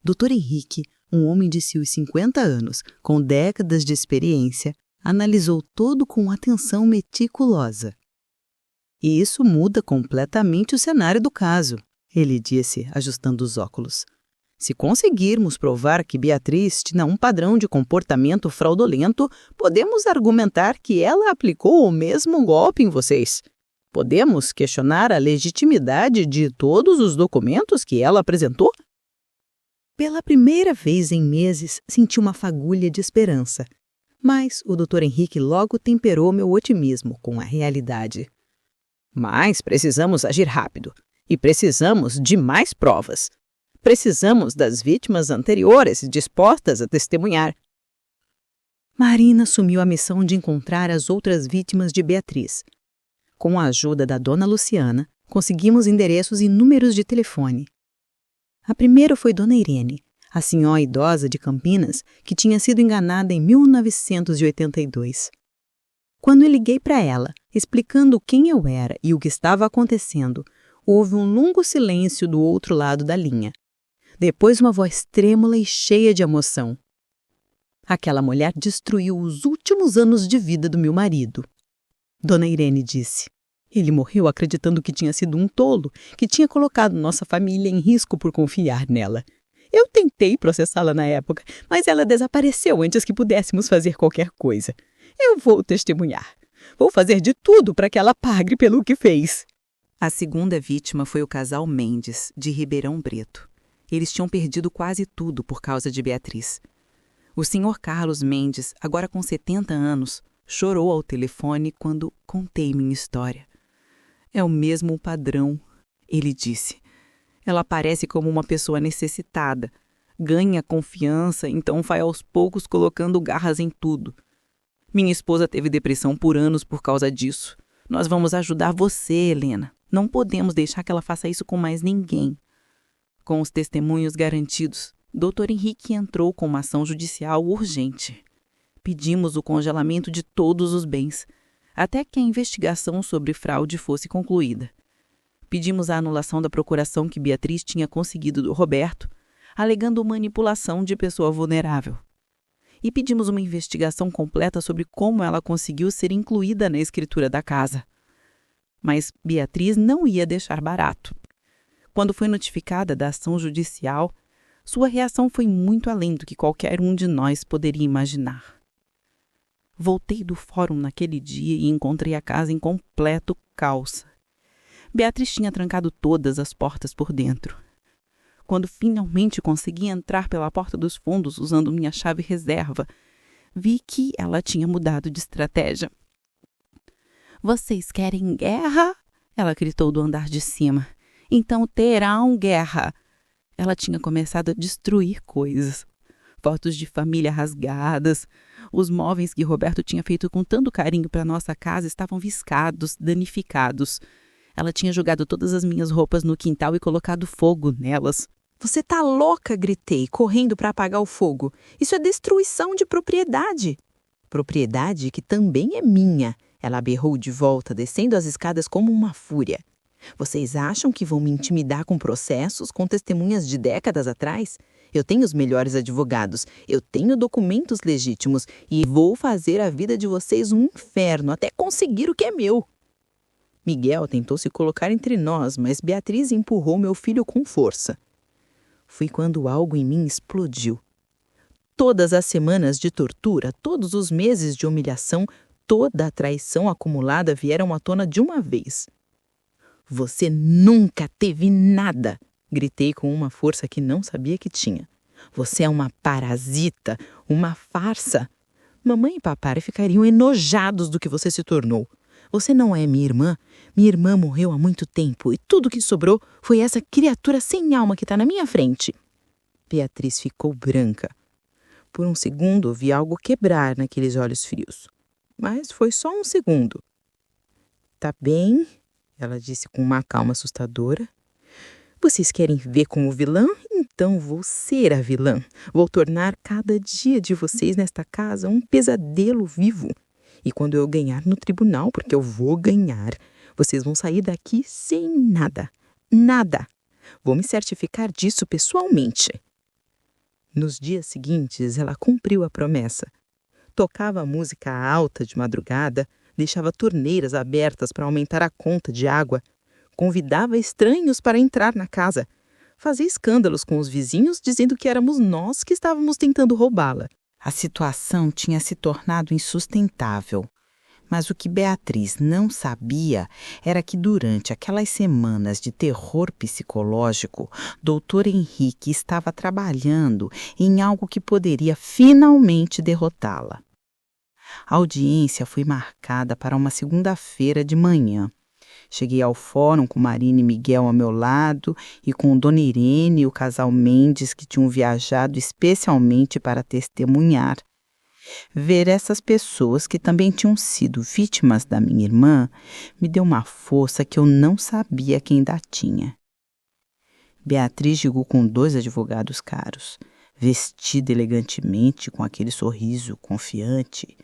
Dr. Henrique, um homem de seus 50 anos, com décadas de experiência, analisou todo com atenção meticulosa. E isso muda completamente o cenário do caso, ele disse, ajustando os óculos. Se conseguirmos provar que Beatriz tinha um padrão de comportamento fraudulento, podemos argumentar que ela aplicou o mesmo golpe em vocês. Podemos questionar a legitimidade de todos os documentos que ela apresentou? Pela primeira vez em meses, senti uma fagulha de esperança. Mas o Dr. Henrique logo temperou meu otimismo com a realidade. Mas precisamos agir rápido e precisamos de mais provas. Precisamos das vítimas anteriores dispostas a testemunhar. Marina assumiu a missão de encontrar as outras vítimas de Beatriz. Com a ajuda da dona Luciana, conseguimos endereços e números de telefone. A primeira foi Dona Irene, a senhora idosa de Campinas que tinha sido enganada em 1982. Quando eu liguei para ela, explicando quem eu era e o que estava acontecendo, houve um longo silêncio do outro lado da linha. Depois uma voz trêmula e cheia de emoção. Aquela mulher destruiu os últimos anos de vida do meu marido. Dona Irene disse. Ele morreu acreditando que tinha sido um tolo, que tinha colocado nossa família em risco por confiar nela. Eu tentei processá-la na época, mas ela desapareceu antes que pudéssemos fazer qualquer coisa. Eu vou testemunhar. Vou fazer de tudo para que ela pague pelo que fez. A segunda vítima foi o casal Mendes, de Ribeirão Preto. Eles tinham perdido quase tudo por causa de Beatriz. O senhor Carlos Mendes, agora com 70 anos, chorou ao telefone quando contei minha história. É o mesmo padrão, ele disse. Ela parece como uma pessoa necessitada. Ganha confiança, então vai aos poucos colocando garras em tudo. Minha esposa teve depressão por anos por causa disso. Nós vamos ajudar você, Helena. Não podemos deixar que ela faça isso com mais ninguém. Com os testemunhos garantidos, Dr. Henrique entrou com uma ação judicial urgente. Pedimos o congelamento de todos os bens, até que a investigação sobre fraude fosse concluída. Pedimos a anulação da procuração que Beatriz tinha conseguido do Roberto, alegando manipulação de pessoa vulnerável. E pedimos uma investigação completa sobre como ela conseguiu ser incluída na escritura da casa. Mas Beatriz não ia deixar barato. Quando foi notificada da ação judicial, sua reação foi muito além do que qualquer um de nós poderia imaginar. Voltei do fórum naquele dia e encontrei a casa em completo caos. Beatriz tinha trancado todas as portas por dentro. Quando finalmente consegui entrar pela porta dos fundos usando minha chave reserva, vi que ela tinha mudado de estratégia. "Vocês querem guerra?" ela gritou do andar de cima. "Então terão guerra." Ela tinha começado a destruir coisas. Fotos de família rasgadas. Os móveis que Roberto tinha feito com tanto carinho para nossa casa estavam viscados, danificados. Ela tinha jogado todas as minhas roupas no quintal e colocado fogo nelas. "Você tá louca?" gritei, correndo para apagar o fogo. "Isso é destruição de propriedade." "Propriedade que também é minha," ela berrou de volta, descendo as escadas como uma fúria. "Vocês acham que vão me intimidar com processos, com testemunhas de décadas atrás? Eu tenho os melhores advogados, eu tenho documentos legítimos e vou fazer a vida de vocês um inferno até conseguir o que é meu." Miguel tentou se colocar entre nós, mas Beatriz empurrou meu filho com força. Foi quando algo em mim explodiu. Todas as semanas de tortura, todos os meses de humilhação, toda a traição acumulada vieram à tona de uma vez. "Você nunca teve nada!" gritei com uma força que não sabia que tinha. "Você é uma parasita, uma farsa. Mamãe e papai ficariam enojados do que você se tornou. Você não é minha irmã. Minha irmã morreu há muito tempo e tudo que sobrou foi essa criatura sem alma que está na minha frente." Beatriz ficou branca. Por um segundo vi algo quebrar naqueles olhos frios. Mas foi só um segundo. "Tá bem," ela disse com uma calma assustadora. "Vocês querem ver como vilã? Então vou ser a vilã. Vou tornar cada dia de vocês nesta casa um pesadelo vivo. E quando eu ganhar no tribunal, porque eu vou ganhar, vocês vão sair daqui sem nada. Nada. Vou me certificar disso pessoalmente." Nos dias seguintes, ela cumpriu a promessa. Tocava música alta de madrugada, deixava torneiras abertas para aumentar a conta de água, convidava estranhos para entrar na casa, fazia escândalos com os vizinhos dizendo que éramos nós que estávamos tentando roubá-la. A situação tinha se tornado insustentável, mas o que Beatriz não sabia era que durante aquelas semanas de terror psicológico, Dr. Henrique estava trabalhando em algo que poderia finalmente derrotá-la. A audiência foi marcada para uma segunda-feira de manhã. Cheguei ao fórum com Marina e Miguel ao meu lado e com Dona Irene e o casal Mendes que tinham viajado especialmente para testemunhar. Ver essas pessoas que também tinham sido vítimas da minha irmã me deu uma força que eu não sabia que ainda tinha. Beatriz chegou com 2 advogados caros, vestida elegantemente, com aquele sorriso confiante.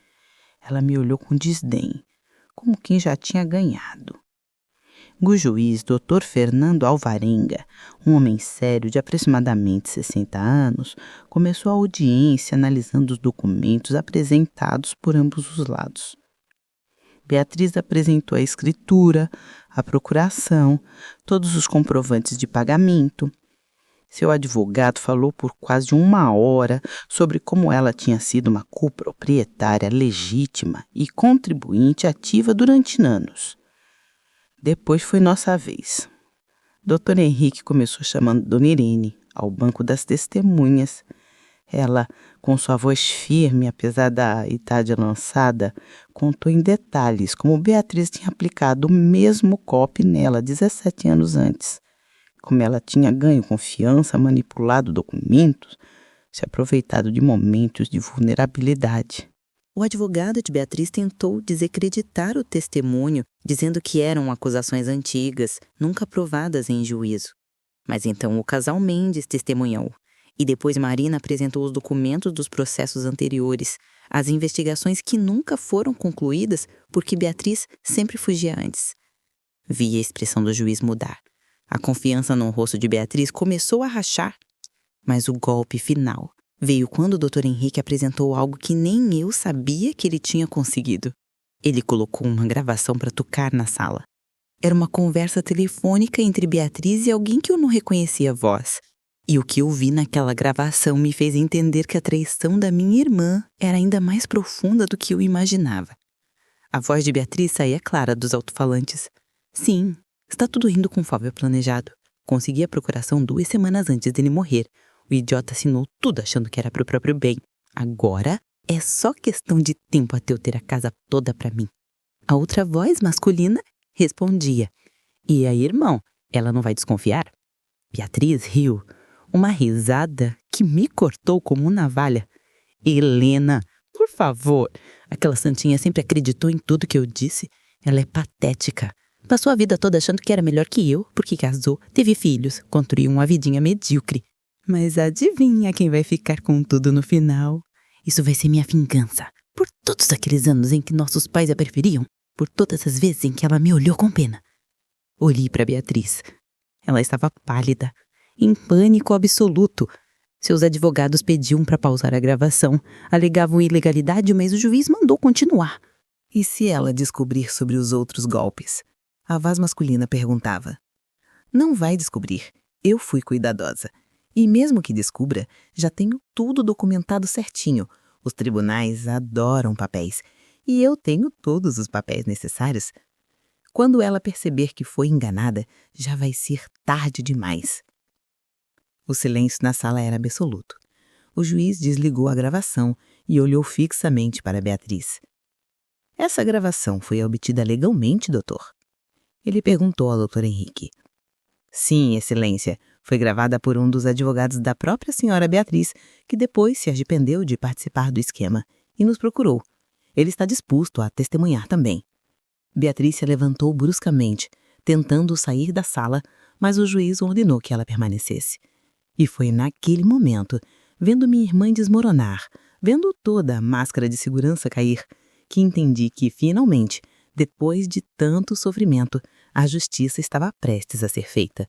Ela me olhou com desdém, como quem já tinha ganhado. O juiz, Dr. Fernando Alvarenga, um homem sério de aproximadamente 60 anos, começou a audiência analisando os documentos apresentados por ambos os lados. Beatriz apresentou a escritura, a procuração, todos os comprovantes de pagamento. Seu advogado falou por quase 1 hora sobre como ela tinha sido uma coproprietária legítima e contribuinte ativa durante anos. Depois foi nossa vez. Dr. Henrique começou chamando Dona Irene ao banco das testemunhas. Ela, com sua voz firme, apesar da idade avançada, contou em detalhes como Beatriz tinha aplicado o mesmo golpe nela 17 anos antes. Como ela tinha ganho confiança, manipulado documentos, se aproveitado de momentos de vulnerabilidade. O advogado de Beatriz tentou desacreditar o testemunho, dizendo que eram acusações antigas, nunca provadas em juízo. Mas então o casal Mendes testemunhou, e depois Marina apresentou os documentos dos processos anteriores, as investigações que nunca foram concluídas porque Beatriz sempre fugia antes. Vi a expressão do juiz mudar. A confiança no rosto de Beatriz começou a rachar, mas o golpe final veio quando o Dr. Henrique apresentou algo que nem eu sabia que ele tinha conseguido. Ele colocou uma gravação para tocar na sala. Era uma conversa telefônica entre Beatriz e alguém que eu não reconhecia a voz. E o que eu vi naquela gravação me fez entender que a traição da minha irmã era ainda mais profunda do que eu imaginava. A voz de Beatriz saía clara dos alto-falantes. Sim, está tudo indo conforme planejado. Consegui a procuração 2 semanas antes dele morrer. O idiota assinou tudo achando que era pro próprio bem. Agora é só questão de tempo até eu ter a casa toda pra mim. A outra voz masculina respondia. E aí, irmão, ela não vai desconfiar? Beatriz riu. Uma risada que me cortou como navalha. Helena, por favor. Aquela santinha sempre acreditou em tudo que eu disse. Ela é patética. Passou a vida toda achando que era melhor que eu, porque casou, teve filhos, construiu uma vidinha medíocre. Mas adivinha quem vai ficar com tudo no final? Isso vai ser minha vingança. Por todos aqueles anos em que nossos pais a preferiam. Por todas as vezes em que ela me olhou com pena. Olhei para Beatriz. Ela estava pálida, em pânico absoluto. Seus advogados pediam para pausar a gravação, alegavam ilegalidade, mas o juiz mandou continuar. E se ela descobrir sobre os outros golpes? A voz masculina perguntava. Não vai descobrir. Eu fui cuidadosa. E mesmo que descubra, já tenho tudo documentado certinho. Os tribunais adoram papéis. E eu tenho todos os papéis necessários. Quando ela perceber que foi enganada, já vai ser tarde demais. O silêncio na sala era absoluto. O juiz desligou a gravação e olhou fixamente para Beatriz. Essa gravação foi obtida legalmente, doutor? Ele perguntou ao Dr. Henrique. Sim, excelência. Foi gravada por um dos advogados da própria senhora Beatriz, que depois se arrependeu de participar do esquema e nos procurou. Ele está disposto a testemunhar também. Beatriz se levantou bruscamente, tentando sair da sala, mas o juiz ordenou que ela permanecesse. E foi naquele momento, vendo minha irmã desmoronar, vendo toda a máscara de segurança cair, que entendi que, finalmente, depois de tanto sofrimento, a justiça estava prestes a ser feita.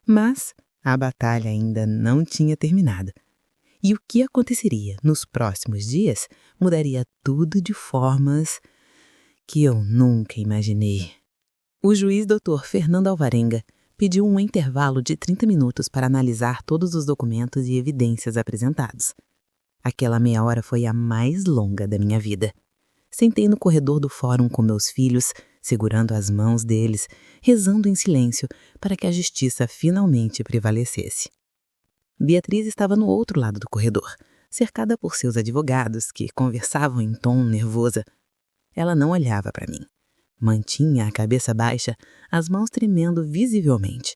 Mas a batalha ainda não tinha terminado. E o que aconteceria nos próximos dias mudaria tudo de formas que eu nunca imaginei. O juiz Dr. Fernando Alvarenga pediu um intervalo de 30 minutos para analisar todos os documentos e evidências apresentados. Aquela meia hora foi a mais longa da minha vida. Sentei no corredor do fórum com meus filhos, segurando as mãos deles, rezando em silêncio para que a justiça finalmente prevalecesse. Beatriz estava no outro lado do corredor, cercada por seus advogados, que conversavam em tom nervoso. Ela não olhava para mim. Mantinha a cabeça baixa, as mãos tremendo visivelmente.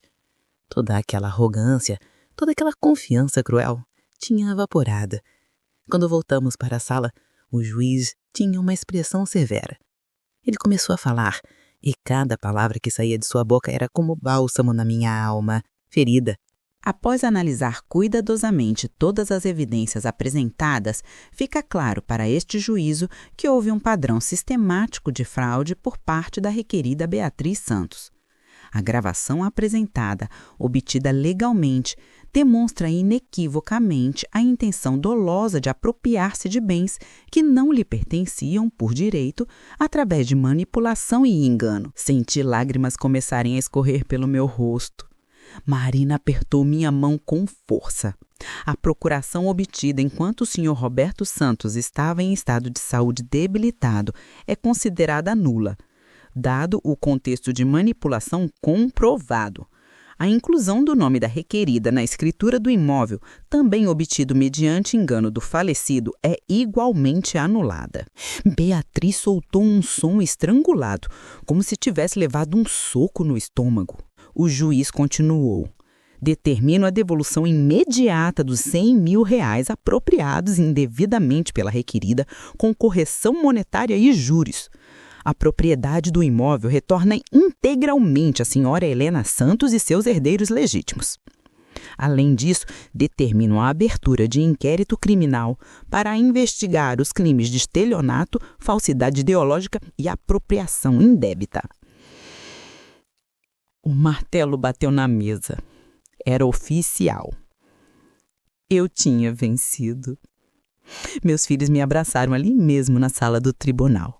Toda aquela arrogância, toda aquela confiança cruel tinha evaporado. Quando voltamos para a sala, O juiz tinha uma expressão severa. Ele começou a falar, e cada palavra que saía de sua boca era como bálsamo na minha alma, ferida. Após analisar cuidadosamente todas as evidências apresentadas, fica claro para este juízo que houve um padrão sistemático de fraude por parte da requerida Beatriz Santos. A gravação apresentada, obtida legalmente, demonstra inequivocamente a intenção dolosa de apropriar-se de bens que não lhe pertenciam por direito através de manipulação e engano. Senti lágrimas começarem a escorrer pelo meu rosto. Marina apertou minha mão com força. A procuração obtida enquanto o Sr. Roberto Santos estava em estado de saúde debilitado é considerada nula, dado o contexto de manipulação comprovado. A inclusão do nome da requerida na escritura do imóvel, também obtido mediante engano do falecido, é igualmente anulada. Beatriz soltou um som estrangulado, como se tivesse levado um soco no estômago. O juiz continuou. Determino a devolução imediata dos R$100.000 apropriados indevidamente pela requerida, com correção monetária e juros. A propriedade do imóvel retorna integralmente à senhora Helena Santos e seus herdeiros legítimos. Além disso, determino a abertura de inquérito criminal para investigar os crimes de estelionato, falsidade ideológica e apropriação indébita. O martelo bateu na mesa. Era oficial. Eu tinha vencido. Meus filhos me abraçaram ali mesmo na sala do tribunal.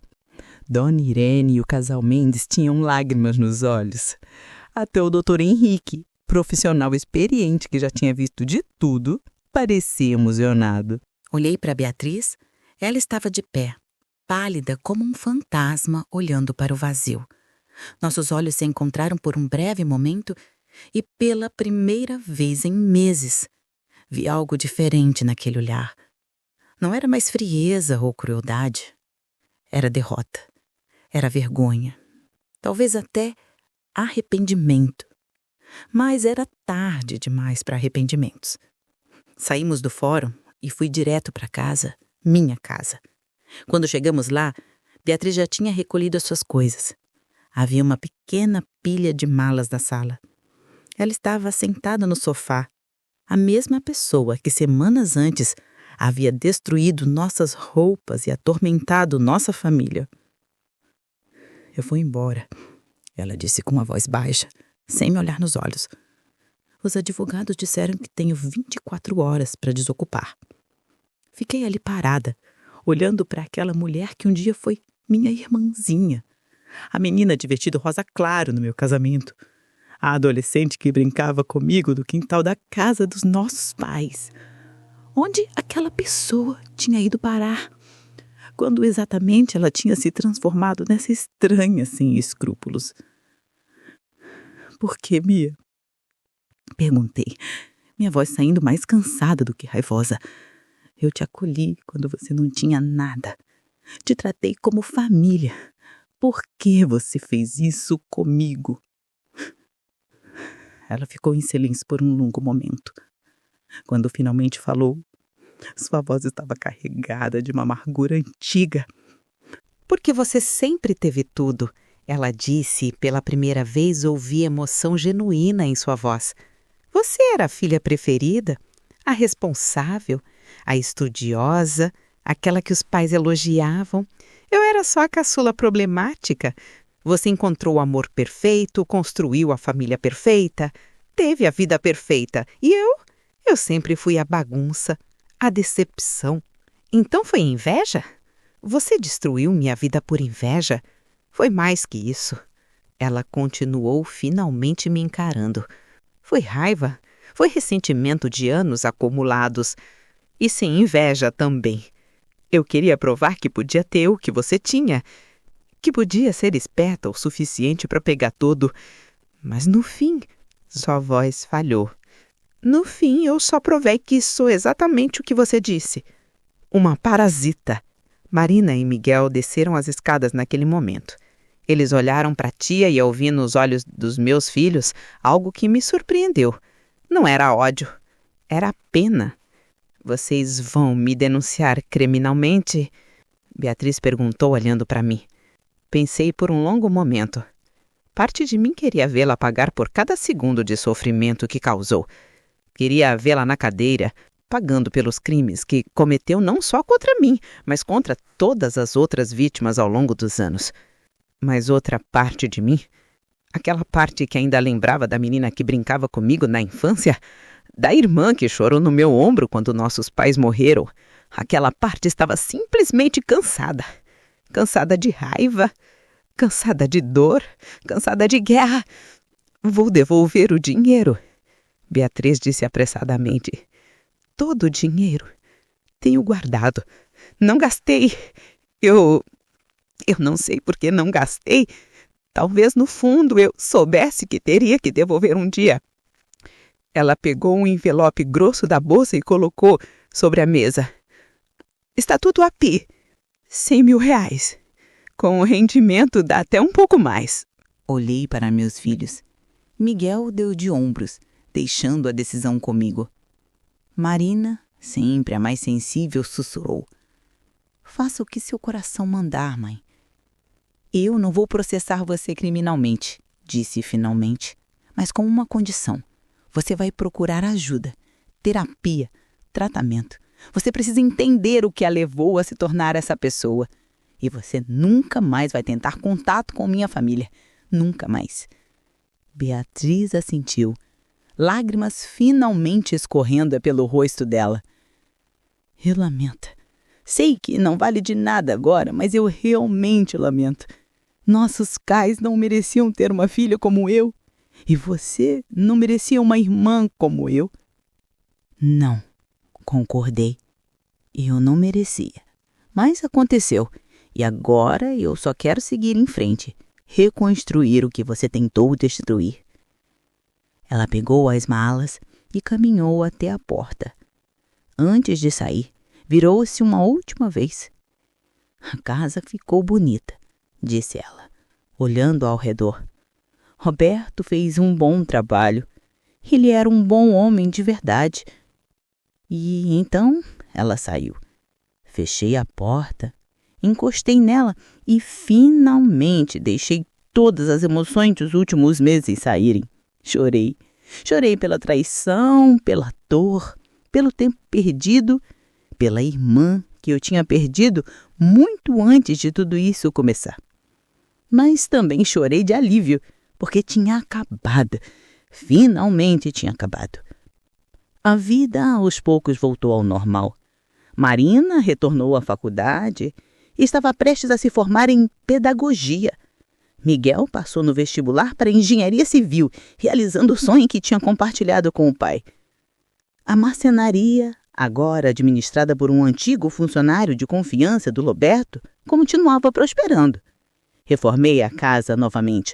Dona Irene e o casal Mendes tinham lágrimas nos olhos. Até o doutor Henrique, profissional experiente que já tinha visto de tudo, parecia emocionado. Olhei para Beatriz. Ela estava de pé, pálida como um fantasma olhando para o vazio. Nossos olhos se encontraram por um breve momento e, pela primeira vez em meses, vi algo diferente naquele olhar. Não era mais frieza ou crueldade. Era derrota. Era vergonha. Talvez até arrependimento. Mas era tarde demais para arrependimentos. Saímos do fórum e fui direto para casa, minha casa. Quando chegamos lá, Beatriz já tinha recolhido as suas coisas. Havia uma pequena pilha de malas na sala. Ela estava sentada no sofá, a mesma pessoa que semanas antes havia destruído nossas roupas e atormentado nossa família. Eu fui embora, ela disse com uma voz baixa, sem me olhar nos olhos. Os advogados disseram que tenho 24 horas para desocupar. Fiquei ali parada, olhando para aquela mulher que um dia foi minha irmãzinha. A menina de vestido rosa claro no meu casamento. A adolescente que brincava comigo no quintal da casa dos nossos pais. Onde aquela pessoa tinha ido parar? Quando exatamente ela tinha se transformado nessa estranha sem escrúpulos? Por que, Mia? Perguntei, minha voz saindo mais cansada do que raivosa. Eu te acolhi quando você não tinha nada. Te tratei como família. Por que você fez isso comigo? Ela ficou em silêncio por um longo momento. Quando finalmente falou, sua voz estava carregada de uma amargura antiga. Porque você sempre teve tudo, ela disse, e pela primeira vez ouvi emoção genuína em sua voz. Você era a filha preferida, a responsável, a estudiosa, aquela que os pais elogiavam. Eu era só a caçula problemática. Você encontrou o amor perfeito, construiu a família perfeita, teve a vida perfeita. E eu sempre fui a bagunça, a decepção. Então foi inveja? Você destruiu minha vida por inveja? Foi mais que isso. Ela continuou finalmente me encarando. Foi raiva, foi ressentimento de anos acumulados. E sim, inveja também. Eu queria provar que podia ter o que você tinha, que podia ser esperta o suficiente para pegar tudo. Mas no fim, sua voz falhou. No fim, eu só provei que sou exatamente o que você disse. Uma parasita. Marina e Miguel desceram as escadas naquele momento. Eles olharam para a tia e eu vi nos olhos dos meus filhos algo que me surpreendeu. Não era ódio, era pena. Vocês vão me denunciar criminalmente? Beatriz perguntou olhando para mim. Pensei por um longo momento. Parte de mim queria vê-la pagar por cada segundo de sofrimento que causou. Queria vê-la na cadeira, pagando pelos crimes que cometeu não só contra mim, mas contra todas as outras vítimas ao longo dos anos. Mas outra parte de mim, aquela parte que ainda lembrava da menina que brincava comigo na infância, da irmã que chorou no meu ombro quando nossos pais morreram, aquela parte estava simplesmente cansada. Cansada de raiva, cansada de dor, cansada de guerra. Vou devolver o dinheiro, Beatriz disse apressadamente. Todo o dinheiro. Tenho guardado. Não gastei. Eu não sei por que não gastei. Talvez no fundo eu soubesse que teria que devolver um dia. Ela pegou um envelope grosso da bolsa e colocou sobre a mesa. Está tudo a pi. 100 mil reais. Com o rendimento dá até um pouco mais. Olhei para meus filhos. Miguel deu de ombros, deixando a decisão comigo. Marina, sempre a mais sensível, sussurrou. Faça o que seu coração mandar, mãe. Eu não vou processar você criminalmente, disse finalmente, mas com uma condição. Você vai procurar ajuda, terapia, tratamento. Você precisa entender o que a levou a se tornar essa pessoa. E você nunca mais vai tentar contato com minha família. Nunca mais. Beatriz assentiu, lágrimas finalmente escorrendo pelo rosto dela. Eu lamento. Sei que não vale de nada agora, mas eu realmente lamento. Nossos cais não mereciam ter uma filha como eu. E você não merecia uma irmã como eu. Não, concordei. Eu não merecia. Mas aconteceu. E agora eu só quero seguir em frente. Reconstruir o que você tentou destruir. Ela pegou as malas e caminhou até a porta. Antes de sair, virou-se uma última vez. A casa ficou bonita, disse ela, olhando ao redor. Roberto fez um bom trabalho. Ele era um bom homem de verdade. E então ela saiu. Fechei a porta, encostei nela e finalmente deixei todas as emoções dos últimos meses saírem. Chorei. Chorei pela traição, pela dor, pelo tempo perdido, pela irmã que eu tinha perdido muito antes de tudo isso começar. Mas também chorei de alívio, porque tinha acabado. Finalmente tinha acabado. A vida aos poucos voltou ao normal. Marina retornou à faculdade e estava prestes a se formar em pedagogia. Miguel passou no vestibular para engenharia civil, realizando o sonho que tinha compartilhado com o pai. A marcenaria, agora administrada por um antigo funcionário de confiança do Roberto, continuava prosperando. Reformei a casa novamente,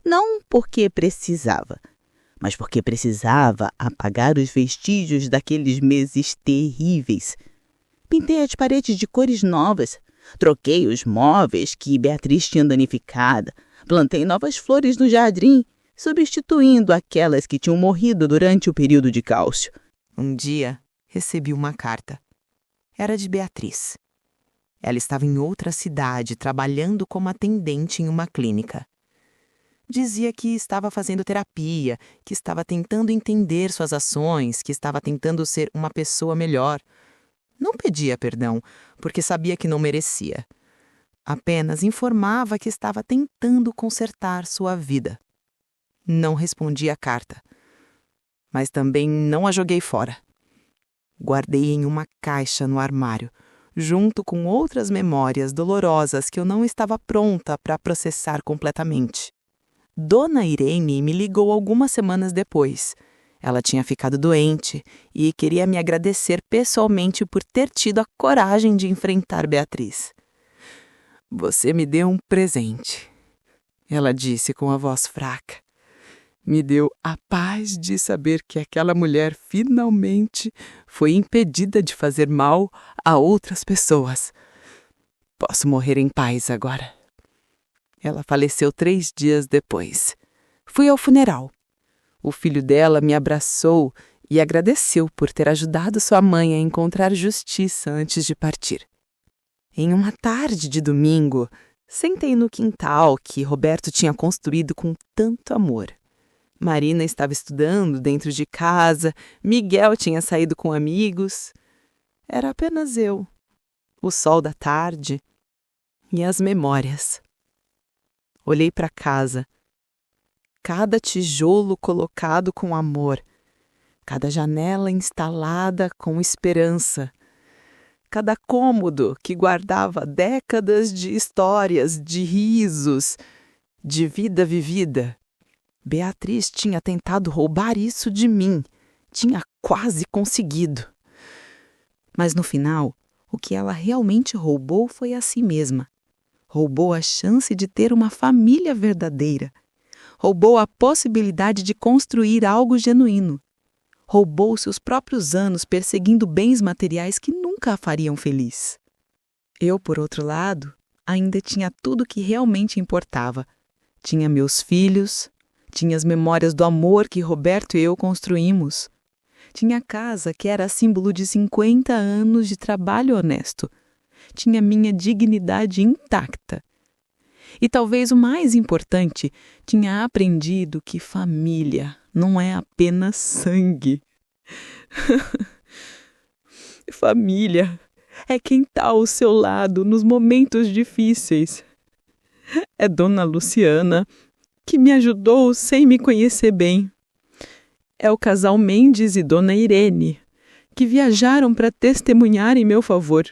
não porque precisava, mas porque precisava apagar os vestígios daqueles meses terríveis. Pintei as paredes de cores novas, troquei os móveis que Beatriz tinha danificado, plantei novas flores no jardim, substituindo aquelas que tinham morrido durante o período de cálcio. Um dia, recebi uma carta. Era de Beatriz. Ela estava em outra cidade, trabalhando como atendente em uma clínica. Dizia que estava fazendo terapia, que estava tentando entender suas ações, que estava tentando ser uma pessoa melhor. Não pedia perdão, porque sabia que não merecia. Apenas informava que estava tentando consertar sua vida. Não respondi à carta, mas também não a joguei fora. Guardei em uma caixa no armário, junto com outras memórias dolorosas que eu não estava pronta para processar completamente. Dona Irene me ligou algumas semanas depois. Ela tinha ficado doente e queria me agradecer pessoalmente por ter tido a coragem de enfrentar Beatriz. Você me deu um presente, ela disse com a voz fraca. Me deu a paz de saber que aquela mulher finalmente foi impedida de fazer mal a outras pessoas. Posso morrer em paz agora. Ela faleceu 3 dias depois. Fui ao funeral. O filho dela me abraçou e agradeceu por ter ajudado sua mãe a encontrar justiça antes de partir. Em uma tarde de domingo, sentei no quintal que Roberto tinha construído com tanto amor. Marina estava estudando dentro de casa, Miguel tinha saído com amigos. Era apenas eu, o sol da tarde e as memórias. Olhei para casa. Cada tijolo colocado com amor, cada janela instalada com esperança, cada cômodo que guardava décadas de histórias, de risos, de vida vivida. Beatriz tinha tentado roubar isso de mim, tinha quase conseguido. Mas no final, o que ela realmente roubou foi a si mesma. Roubou a chance de ter uma família verdadeira. Roubou a possibilidade de construir algo genuíno. Roubou seus próprios anos perseguindo bens materiais que nunca a fariam feliz. Eu, por outro lado, ainda tinha tudo que realmente importava. Tinha meus filhos, tinha as memórias do amor que Roberto e eu construímos. Tinha a casa que era símbolo de 50 anos de trabalho honesto. Tinha minha dignidade intacta. E talvez o mais importante, tinha aprendido que família não é apenas sangue. Família é quem está ao seu lado nos momentos difíceis. É Dona Luciana, que me ajudou sem me conhecer bem. É o casal Mendes e Dona Irene, que viajaram para testemunhar em meu favor.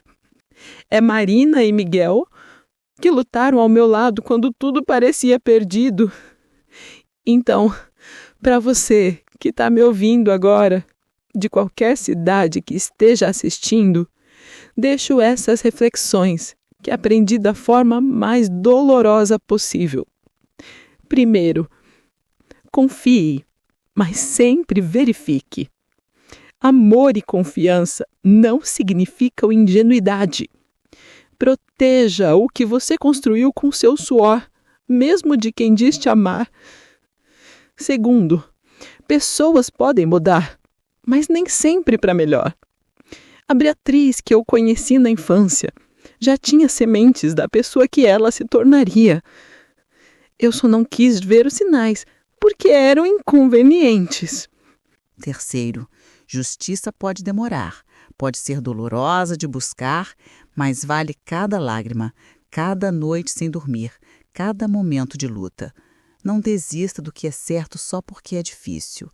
É Marina e Miguel, que lutaram ao meu lado quando tudo parecia perdido. Então, para você que está me ouvindo agora, de qualquer cidade que esteja assistindo, deixo essas reflexões que aprendi da forma mais dolorosa possível. Primeiro, confie, mas sempre verifique. Amor e confiança não significam ingenuidade. Proteja o que você construiu com seu suor, mesmo de quem diz te amar. Segundo, pessoas podem mudar, mas nem sempre para melhor. A Beatriz que eu conheci na infância já tinha sementes da pessoa que ela se tornaria. Eu só não quis ver os sinais, porque eram inconvenientes. Terceiro, justiça pode demorar, pode ser dolorosa de buscar, mas vale cada lágrima, cada noite sem dormir, cada momento de luta. Não desista do que é certo só porque é difícil.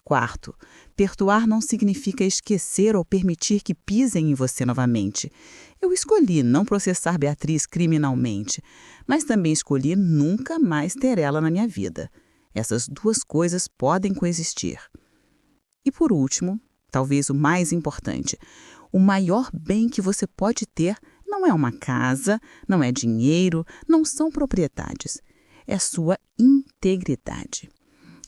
Quarto, perdoar não significa esquecer ou permitir que pisem em você novamente. Eu escolhi não processar Beatriz criminalmente, mas também escolhi nunca mais ter ela na minha vida. Essas duas coisas podem coexistir. E por último, talvez o mais importante, o maior bem que você pode ter não é uma casa, não é dinheiro, não são propriedades. É sua integridade.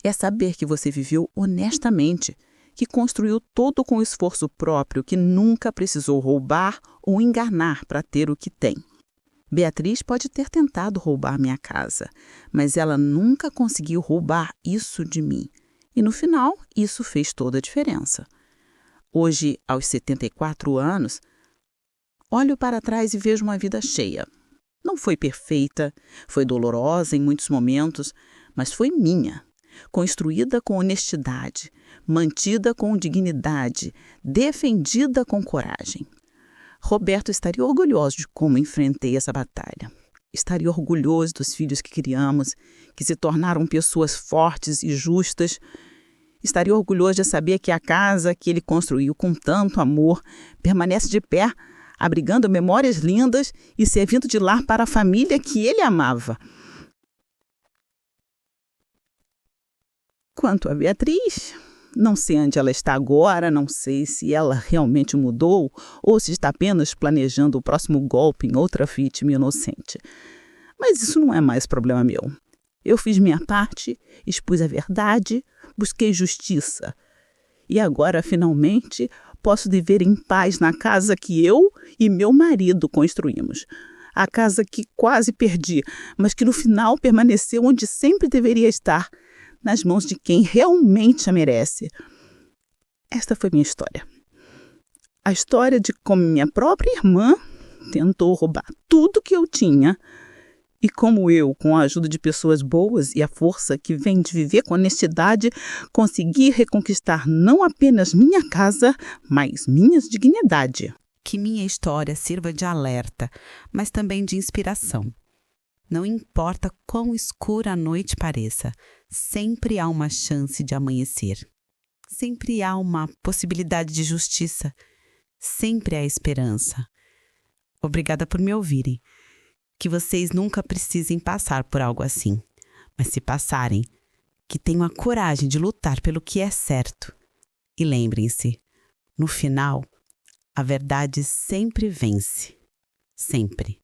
É saber que você viveu honestamente, que construiu todo com esforço próprio, que nunca precisou roubar ou enganar para ter o que tem. Beatriz pode ter tentado roubar minha casa, mas ela nunca conseguiu roubar isso de mim. E no final, isso fez toda a diferença. Hoje, aos 74 anos, olho para trás e vejo uma vida cheia. Não foi perfeita, foi dolorosa em muitos momentos, mas foi minha. Construída com honestidade, mantida com dignidade, defendida com coragem. Roberto estaria orgulhoso de como enfrentei essa batalha. Estaria orgulhoso dos filhos que criamos, que se tornaram pessoas fortes e justas. Estaria orgulhoso de saber que a casa que ele construiu com tanto amor permanece de pé, abrigando memórias lindas e servindo de lar para a família que ele amava. Quanto a Beatriz, não sei onde ela está agora, não sei se ela realmente mudou ou se está apenas planejando o próximo golpe em outra vítima inocente. Mas isso não é mais problema meu. Eu fiz minha parte, expus a verdade, busquei justiça. E agora, finalmente, posso viver em paz na casa que eu e meu marido construímos. A casa que quase perdi, mas que no final permaneceu onde sempre deveria estar, nas mãos de quem realmente a merece. Esta foi minha história. A história de como minha própria irmã tentou roubar tudo que eu tinha. E como eu, com a ajuda de pessoas boas e a força que vem de viver com honestidade, consegui reconquistar não apenas minha casa, mas minha dignidade. Que minha história sirva de alerta, mas também de inspiração. Não importa quão escura a noite pareça, sempre há uma chance de amanhecer. Sempre há uma possibilidade de justiça. Sempre há esperança. Obrigada por me ouvirem. Que vocês nunca precisem passar por algo assim. Mas se passarem, que tenham a coragem de lutar pelo que é certo. E lembrem-se, no final, a verdade sempre vence. Sempre.